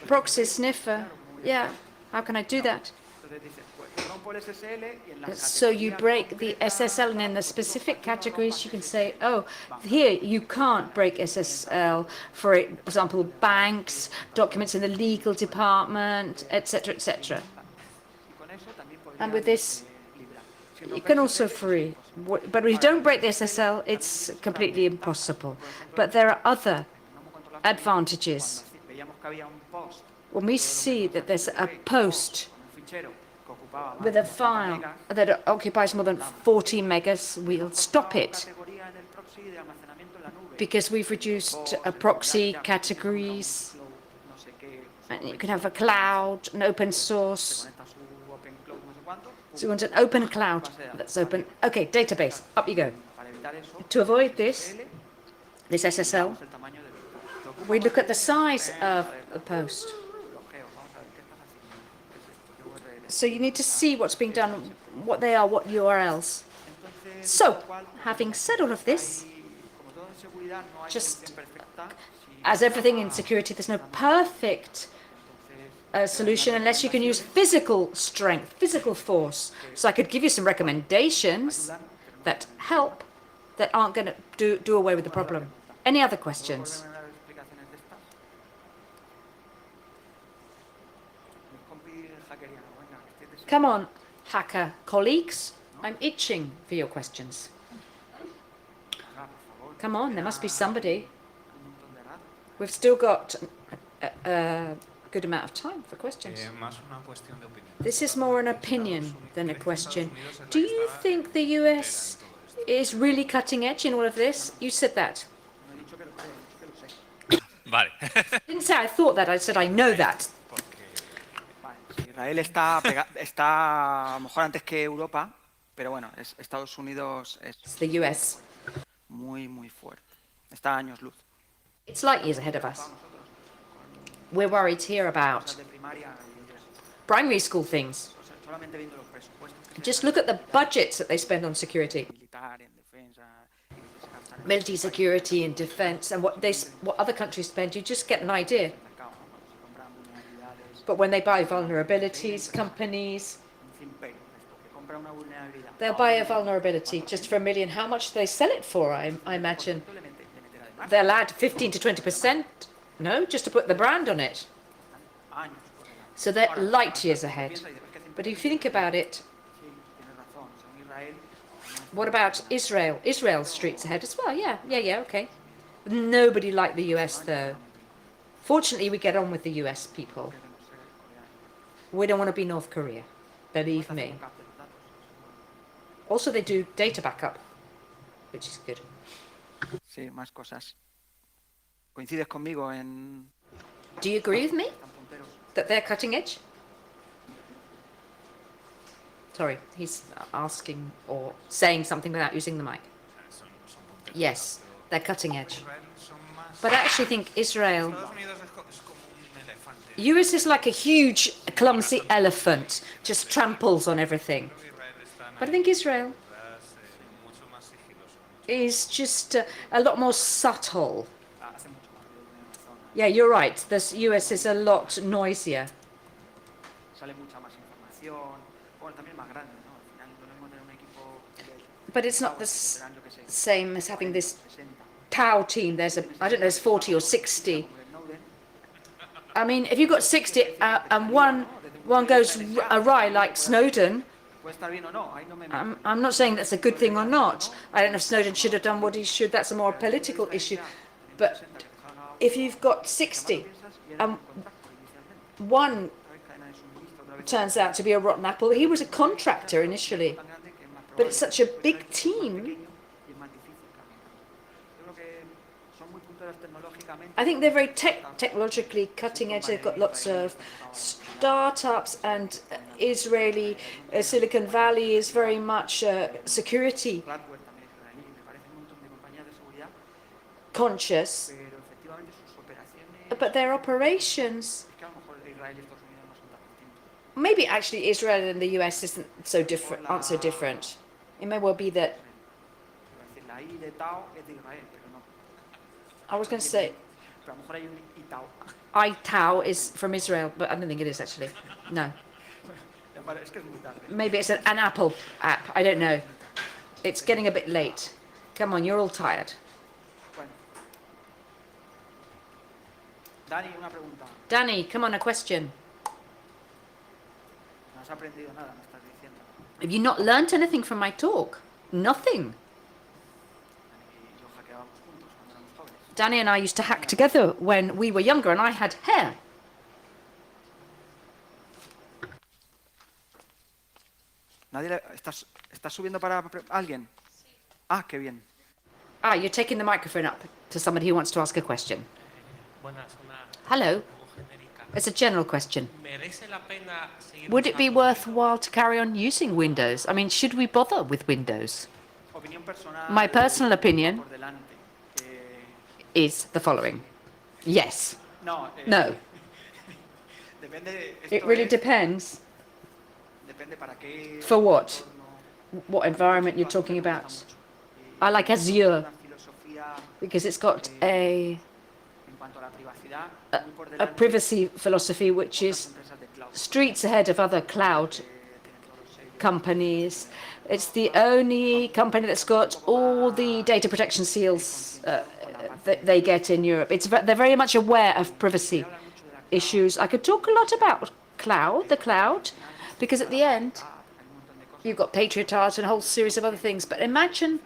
proxy sniffer. Yeah, how can I do that?
Entonces dices, pues rompo el SSL y en las
So you
categorías
break the
concretas,
SSL, and in the specific categories, you can say, oh, here you can't break SSL. For example, banks, documents in the legal department, etc., etc.
y con eso también
And
podrían
with this,
librar. Sin
you
romper
can also
SSL, eso es
free.
imposible.
But if you don't break the SSL, it's completely impossible. But there are other
¿Cómo controlas
advantages.
cuando veíamos que había un post
When we see that there's a post
con un fichero que ocupaba más
with
de
a
40
file
megas,
that occupies more than 40 megas, we'll stop it
categoría en el proxy de almacenamiento en la nube.
because we've reduced proxy categories.
No sé qué,
And you can have a cloud, an open
se
source.
conecta a su open cloud, no sé cuánto.
So you want an open cloud that's open. Okay, database, up you go.
Para evitar eso,
To avoid this SSL,
el tamaño del post.
we look at the size of the post.
Bloqueo, vamos a ver qué estás haciendo. ¿Qué es esto? ¿Qué URL?
So you need to see what's being done, what they are, what URLs.
Entonces,
So,
lo cual,
having said all of this,
como todo en seguridad, no hay
just
solución perfecta. Si
as everything in security, there's no perfect solution unless you can use physical strength, physical force. So I could give you some recommendations that help, that aren't going to do away with the problem. Any other questions?
¿puedo dar explicaciones de estas? Mis compis hackerianos, venga, que estoy deseando.
Come on, hacker colleagues. I'm itching for your questions.
Venga, por favor.
Come on, there must be somebody.
Hay un montón de rato.
We've still got a good amount of time for questions.
Más una cuestión de opinión.
This is more an opinion than a question. Do you think the US is really cutting edge in all of this? You said that.
No he dicho que lo creo, he dicho que lo sé.
Vale.
I didn't say I thought that, I said I know that.
Vale, sí, Israel está a lo mejor antes que Europa, pero bueno, Estados Unidos es
It's the US.
muy, muy fuerte. Está a años luz.
It's light years ahead of us. We're worried here about
Cosas de primaria y eso.
primary school things.
Solamente viendo los presupuestos que
Just look at the budgets that they spend on security.
militar, en defensa, y lo que se gastan en
Military security and defense and what other countries spend, you just get an idea.
el mercado, ¿no? Cuando se compran vulnerabilidades,
But when they buy vulnerabilities, companies,
un imperio, esto, que compra una vulnerabilidad.
they'll buy a vulnerability just for $1 million. How much do they sell it for, I imagine?
Le meterá de más,
They'll add 15 to 20%, no, just to put the brand on it.
años por delante.
So they're
Ahora,
light years
piensa
ahead.
y dices, "Es que
But if you think about it,
sí, tienes razón, según Israel,
what about Israel? Israel's streets ahead as well, yeah, okay. Nobody like the US though. Fortunately, we get on with the US people.
queremos ser coreanos.
We don't want to be North Korea, believe me.
Backup de los datos.
Also, they do data backup, which is good.
Sí, más cosas. ¿Coincides conmigo en
Do you agree with me
tan punteros?
that they're cutting edge? Sorry, he's asking or saying something without using the mic. Yes, they're cutting edge. But I actually think Israel, US is like a huge, clumsy elephant, just tramples on everything. But I think Israel is just a lot more subtle.
Hace mucho más ruido, tienes razón.
Yeah, you're right. The US is a lot noisier.
Sale mucha más información. Bueno, también más grande, ¿no? Al final lo mismo tener un equipo de
But it's not the
serán, yo qué sé,
same as having this
60.
POW team. There's I don't know, there's 40 or 60.
Como el Snowden,
I mean, if you've got 60 and one goes awry like Snowden,
puede estar bien o no, ahí no me meto.
I'm not saying that's a good thing or not. I don't know if Snowden should have done what he should. That's a more political issue. But if you've got 60 and one turns out to be a rotten apple, he was a contractor initially, but it's such a big team. I think they're very technologically cutting edge. They've got lots of startups, and Israeli Silicon Valley is very much security conscious, but their operations, maybe actually Israel and the US aren't so different. It may well be that, I was going to say, iTao is from Israel, but I don't think it is actually. No.
Es que es muy tarde.
Maybe it's an Apple app. I don't know. It's getting a bit late. Come on, you're all tired.
Bueno. Dani, una pregunta.
Danny, come on, a question.
No has aprendido nada, me estás diciendo.
Have you not learnt anything from my talk? Nothing.
Dani y yo hackeábamos juntos cuando éramos jóvenes.
Danny and I used to hack together when we were younger and I had hair.
¿Estás subiendo para alguien? Ah, qué bien.
Ah, you're taking the microphone up to somebody who wants to ask a question. Hello. It's a general question. Would it be worthwhile to carry on using Windows? I mean, should we bother with Windows?
Opinión personal.
My personal opinion
por delante.
is the following. Yes.
No.
No.
Depende.
It really depends.
Depende para qué.
For what? What environment you're talking about? I like Azure because it's got a privacy philosophy which is streets ahead of other cloud companies. It's the only company that's got all the data protection seals that they get in Europe. They're very much aware of privacy issues. I could talk a lot about the cloud, because at the end, you've got Patriot Art and a whole series of other things. But imagine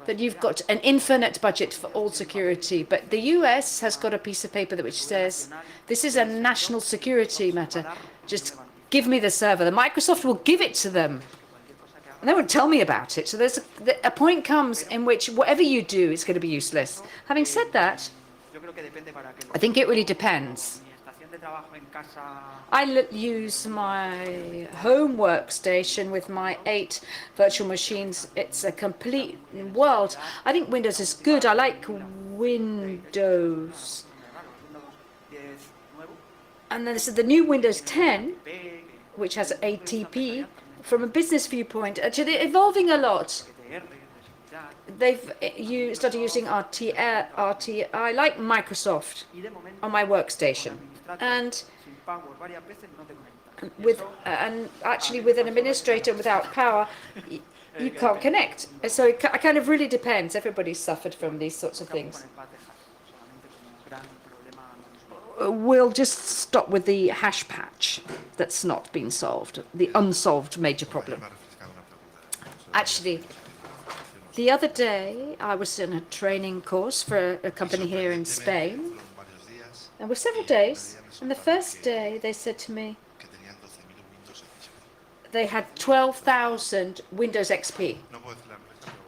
that you've got an infinite budget for all security. But the US has got a piece of paper which says, this is a national security matter. Just give me the server. The Microsoft will give it to them. And they won't tell me about it. So there's a point comes in which whatever you do is going to be useless. Having said that, I think it really depends. I use my home workstation with my 8 virtual machines. It's a complete world. I think Windows is good. I like Windows. And then there's the new Windows 10, which has ATP. From a business viewpoint, actually they're evolving a lot. They've started using RT. I like Microsoft on my workstation, and actually with an administrator without power, you can't connect. So it kind of really depends. Everybody's suffered from these sorts of things. We'll just stop with the hash patch that's not been solved, the unsolved major problem. Actually, the other day I was in a training course for a company here in Spain, and with several days, and the first day they said to me they had 12,000 Windows XP.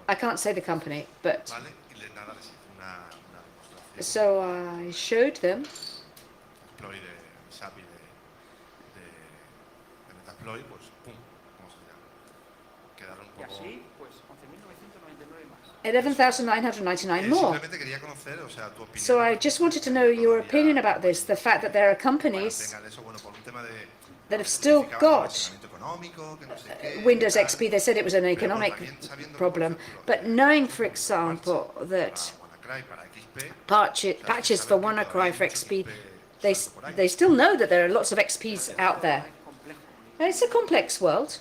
I can't say the company, but so I showed them. $11,999 more. So I just wanted to know your opinion about this, the fact that there are companies that have still got Windows XP. They said it was an economic problem, but knowing, for example, that patches for WannaCry for XP, they still know that there are lots of XPs out there. And it's a complex world.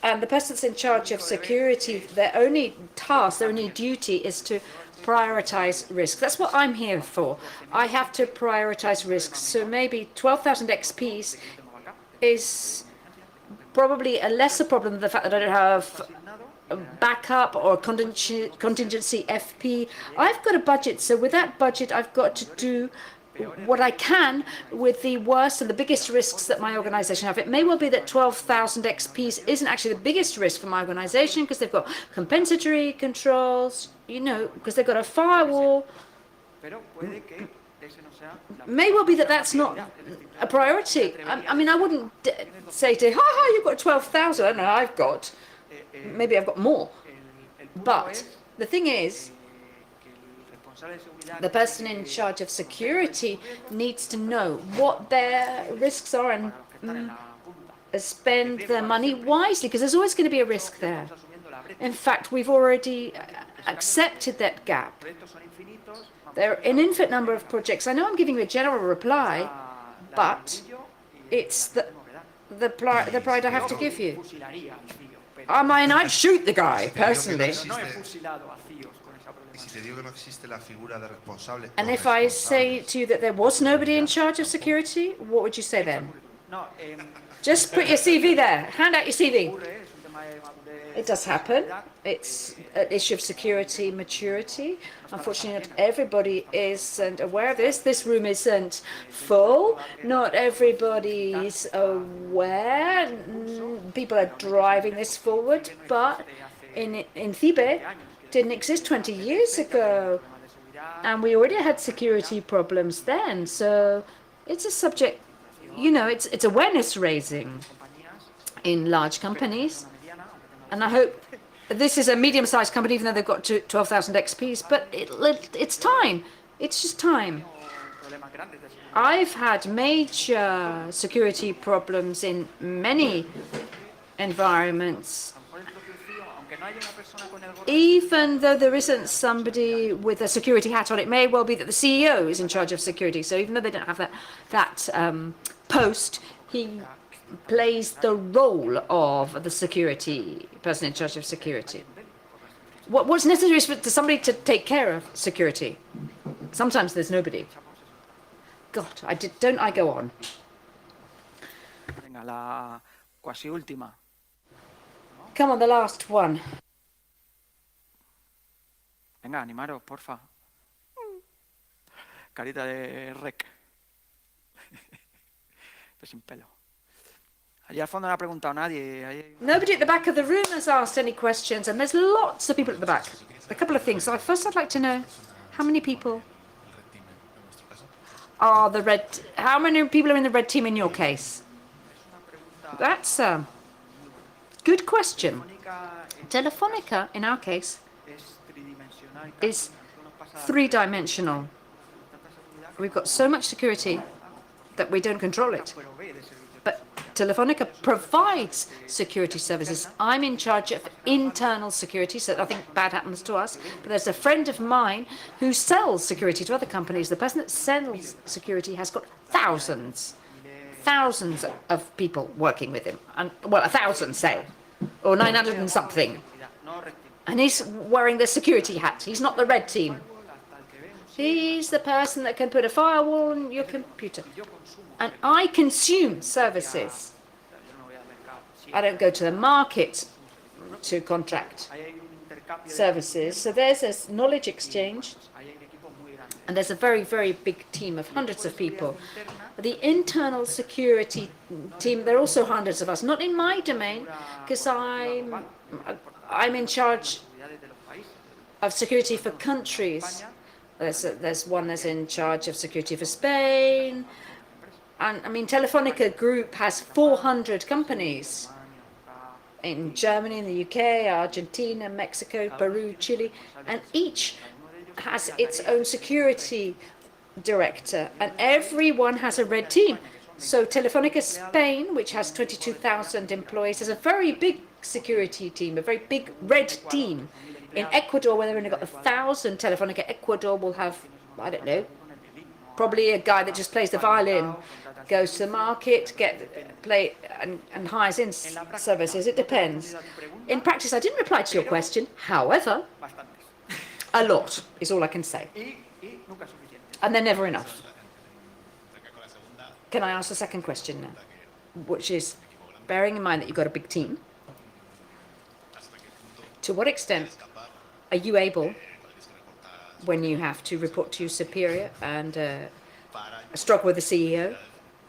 And the person that's in charge of security, their only task, their only duty is to prioritize risks. That's what I'm here for. I have to prioritize risks. So maybe 12,000 XPs is probably a lesser problem than the fact that I don't have a backup or contingency FP. I've got a budget, so with that budget, I've got to do what I can with the worst and the biggest risks that my organization have. It may well be that 12,000 XPs isn't actually the biggest risk for my organization because they've got compensatory controls, because they've got a firewall. May well be that that's not a priority. I mean, I wouldn't say to, you've got 12,000. I don't know, I've got, maybe I've got more. But the thing is, the person in charge of security needs to know what their risks are and spend their money wisely, because there's always going to be a risk there. In fact, we've already accepted that gap. There are an infinite number of projects. I know I'm giving you a general reply, but it's the pride I have to give you. I mean, I'd shoot the guy, personally. And if I say to you that there was nobody in charge of security, what would you say then? Just put your CV there. Hand out your CV. It does happen. It's an issue of security maturity. Unfortunately, not everybody isn't aware of this. This room isn't full. Not everybody's aware. People are driving this forward, but in Cibe, didn't exist 20 years ago. And we already had security problems then. So it's a subject, you know, it's awareness raising in large companies. And I hope this is a medium-sized company, even though they've got 12,000 XPs, but it's time. It's just time. I've had major security problems in many environments. Even though there isn't somebody with a security hat on, it may well be that the CEO is in charge of security. So even though they don't have that post, he plays the role of the security person in charge of security. What's necessary is for somebody to take care of security. Sometimes there's nobody. God, don't I go on?
Venga, la quasi última.
Come on, the last one.
Venga, animaros, porfa. Carita de rec. Pero sin pelo. Allí al fondo no ha preguntado nadie.
Nobody at the back of the room has asked any questions, and there's lots of people at the back. A couple of things. First, I'd like to know how many people are how many people are in the red team in your case? That's a good question. Telefonica, in our case, is three-dimensional. We've got so much security that we don't control it. But Telefonica provides security services. I'm in charge of internal security, so nothing bad happens to us. But there's a friend of mine who sells security to other companies. The person that sells security has got thousands of people working with him. And, well, 1,000, say, or 900 and something. And he's wearing the security hat. He's not the red team. He's the person that can put a firewall on your computer. And I consume services. I don't go to the market to contract services. So there's this knowledge exchange. And there's a very, very big team of hundreds of people. The internal security team, there are also hundreds of us. Not in my domain, because I'm in charge of security for countries. There's one that's in charge of security for Spain. And I mean, Telefonica Group has 400 companies in Germany, in the UK, Argentina, Mexico, Peru, Chile, and each has its own security director, and everyone has a red team. So Telefonica Spain, which has 22,000 employees, has a very big security team, a very big red team. In Ecuador, where they've only got 1,000, Telefonica Ecuador will have, I don't know, probably a guy that just plays the violin, goes to the market, play and hires in services. It depends. In practice, I didn't reply to your question. However, a lot is all I can say. And they're never enough. Can I ask the second question now? Which is, bearing in mind that you've got a big team, to what extent are you able, when you have to report to your superior and struggle with the CEO,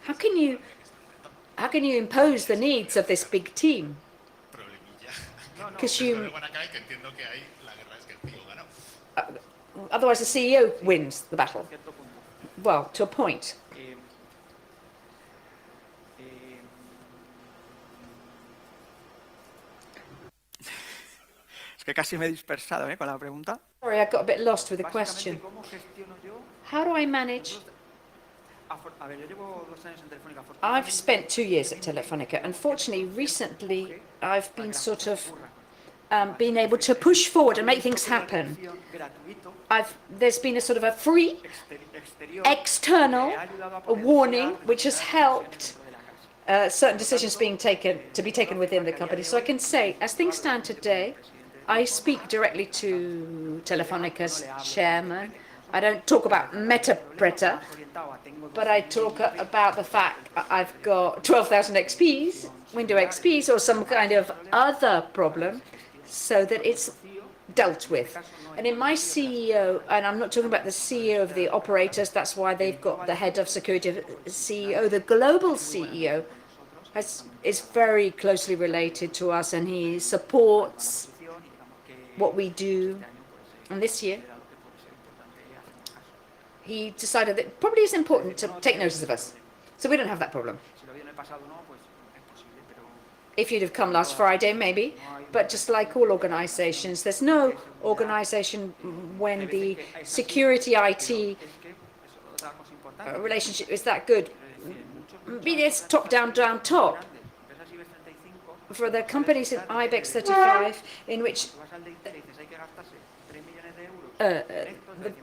how can you impose the needs of this big team? Because otherwise the CEO wins the battle. Well, to a point.
Es que casi me he dispersado con la pregunta.
Sorry, I got a bit lost with the question. How do I manage? I've spent 2 years at Telefonica. Unfortunately, recently, I've been sort of being able to push forward and make things happen. There's been a sort of a free external warning, which has helped certain decisions to be taken within the company. So I can say, as things stand today, I speak directly to Telefónica's chairman. I don't talk about Metapreta, but I talk about the fact I've got 12,000 XPs, window XPs, or some kind of other problem, so that it's dealt with. And in my CEO, and I'm not talking about the CEO of the operators, that's why they've got the head of security CEO, the global CEO is very closely related to us, and he supports what we do. And this year, he decided that it probably is important to take notice of us. So we don't have that problem. If you'd have come last Friday, maybe. But just like all organizations, there's no organization when the security IT relationship is that good. It's top down, down top. For the companies in IBEX 35, in which the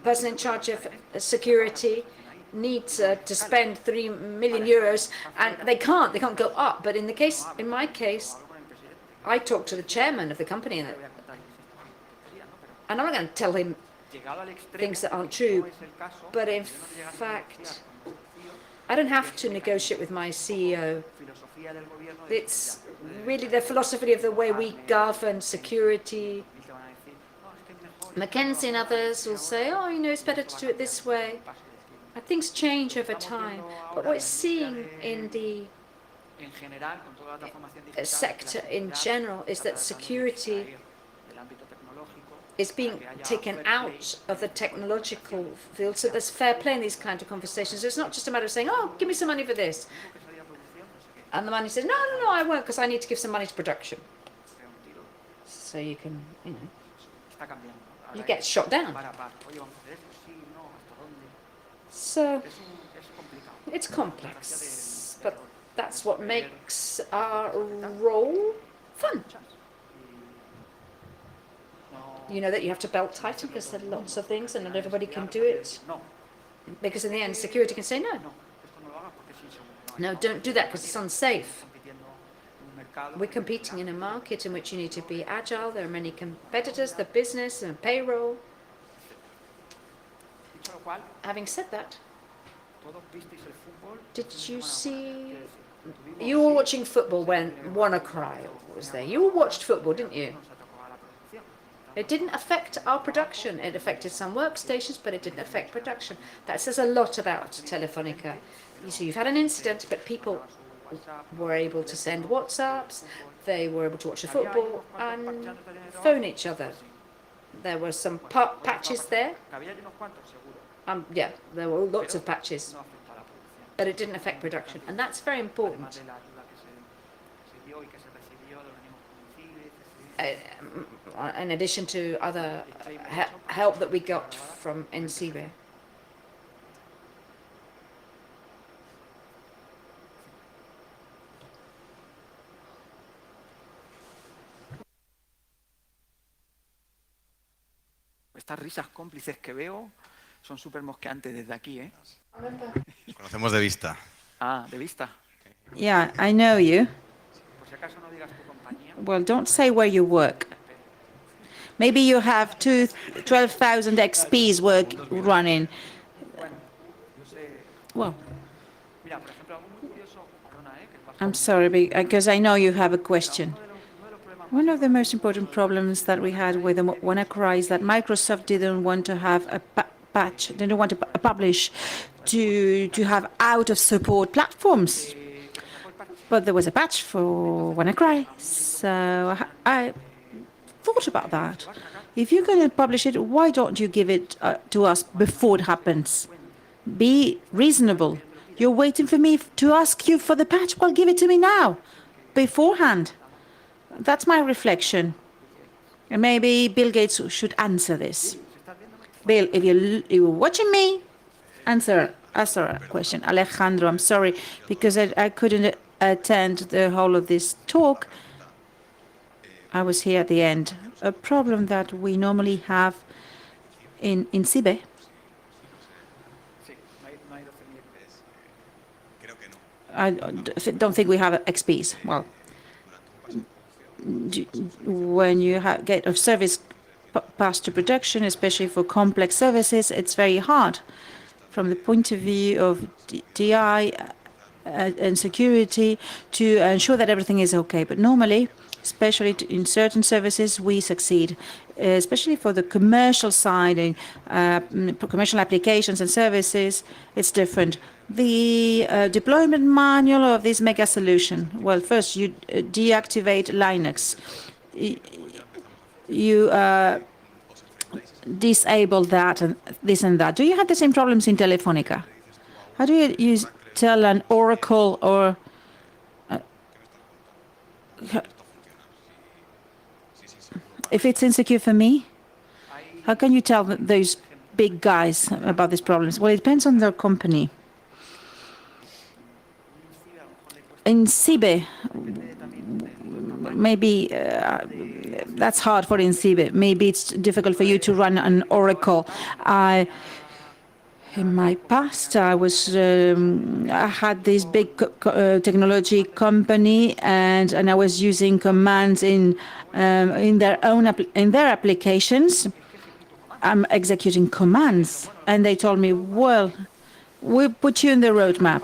person in charge of security needs to spend 3 million euros, and they can't go up. But in my case, I talked to the chairman of the company, and I'm not going to tell him things that aren't true. But in fact, I don't have to negotiate with my CEO. It's really the philosophy of the way we govern security. Mackenzie and others will say, oh, it's better to do it this way. And things change over time. But what we're seeing in the sector in general is that security is being taken out of the technological field. So there's fair play in these kind of conversations. It's not just a matter of saying, oh, give me some money for this. And the money says, no, I won't, because I need to give some money to production. So you can, you get shot down. So it's complex, but that's what makes our role fun. You know that you have to belt tighten because there are lots of things and not everybody can do it. Because in the end, security can say no. No, don't do that because it's unsafe. We're competing in a market in which you need to be agile. There are many competitors, the business and payroll. Having said that, did you see? You were watching football when WannaCry was there. You all watched football, didn't you? It didn't affect our production. It affected some workstations, but it didn't affect production. That says a lot about Telefonica. So you've had an incident, but people were able to send WhatsApps, they were able to watch the football and phone each other. There were some patches there. Yeah, there were lots of patches, but it didn't affect production, and that's very important. In addition to other help that we got from NCB.
Estas risas cómplices que veo son súper mosqueantes desde aquí, ¿eh?
Nos conocemos de vista.
Ah, de vista.
Yeah, I know you.
Por si acaso no digas tu compañía.
Well, don't say where you work. Maybe you have 12,000 XPs running. Well, I'm sorry, because I know you have a question. One of the most important problems that we had with the WannaCry is that Microsoft didn't want to have a patch, didn't want to publish to have out-of-support platforms. But there was a patch for WannaCry, so I thought about that. If you're going to publish it, why don't you give it to us before it happens? Be reasonable. You're waiting for me to ask you for the patch? Well, give it to me now, beforehand. That's my reflection. And maybe Bill Gates should answer this. Bill, if you're watching me, answer a question. Alejandro, I'm sorry, because I couldn't attend the whole of this talk. I was here at the end. A problem that we normally have in CIBE. I don't think we have XPs. Well, when you get a service passed to production, especially for complex services, it's very hard from the point of view of DI and security to ensure that everything is okay. But normally, especially in certain services, we succeed, especially for the commercial side, commercial applications and services, it's different. The deployment manual of this mega solution. Well, first you deactivate Linux. You disable that and this and that. Do you have the same problems in Telefonica? How do you tell an Oracle or if it's insecure for me? How can you tell those big guys about these problems? Well, it depends on their company. In CIBE, maybe that's hard for in CIBE. Maybe it's difficult for you to run an Oracle. In my past, I had this big technology company, and I was using commands in their applications. I'm executing commands, and they told me, "Well, we put you in the roadmap."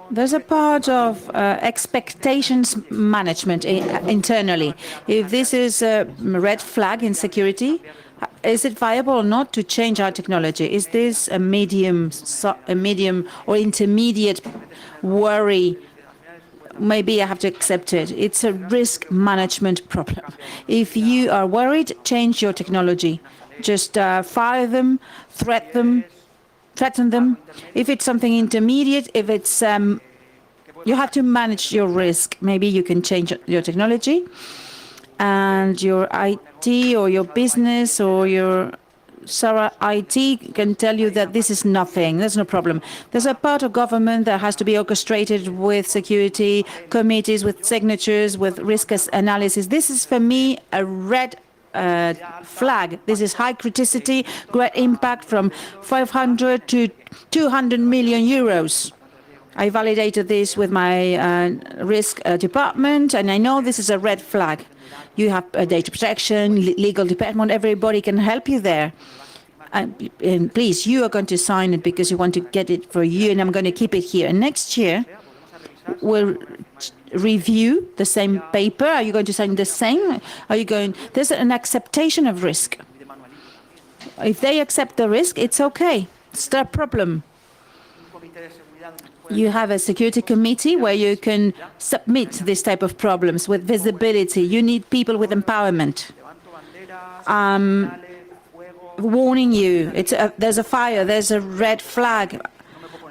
There's a part of expectations management internally. If this is a red flag in security, is it viable or not to change our technology? Is this a medium or intermediate worry? Maybe I have to accept it. It's a risk management problem. If you are worried, change your technology. Just fire them, threaten them. If it's something intermediate, if it's you have to manage your risk. Maybe you can change your technology, and your IT or your business or your Sarah IT can tell you that this is nothing. There's no problem. There's a part of government that has to be orchestrated with security committees, with signatures, with risk analysis. This is for me a red flag. This is high criticality, great impact from 500 to 200 million euros. I validated this with my risk department, and I know this is a red flag. You have data protection, legal department, everybody can help you there. And please, you are going to sign it because you want to get it for you, and I'm going to keep it here. And next year, we'll review the same paper. Are you going to sign the same? There's an acceptation of risk. If they accept the risk, it's okay. It's their problem. You have a security committee where you can submit this type of problems with visibility. You need people with empowerment. Warning you, there's a fire, there's a red flag.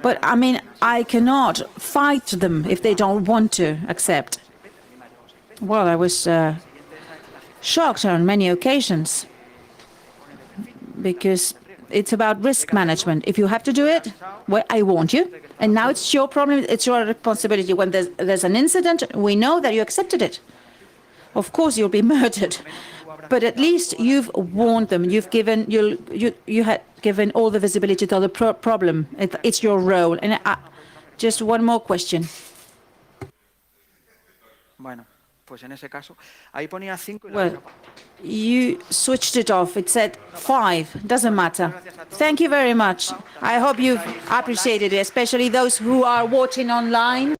But I mean, I cannot fight them if they don't want to accept. Well, I was shocked on many occasions because it's about risk management. If you have to do it, well, I warned you. And now it's your problem, it's your responsibility. When there's an incident, we know that you accepted it. Of course, you'll be murdered. But at least you've warned them. You had given all the visibility to the problem. It's your role. And just one more question.
Bueno, pues en ese caso, ahí ponía 5.
Well, you switched it off. It said 5. Doesn't matter. Thank you very much. I hope you've appreciated it, especially those who are watching online.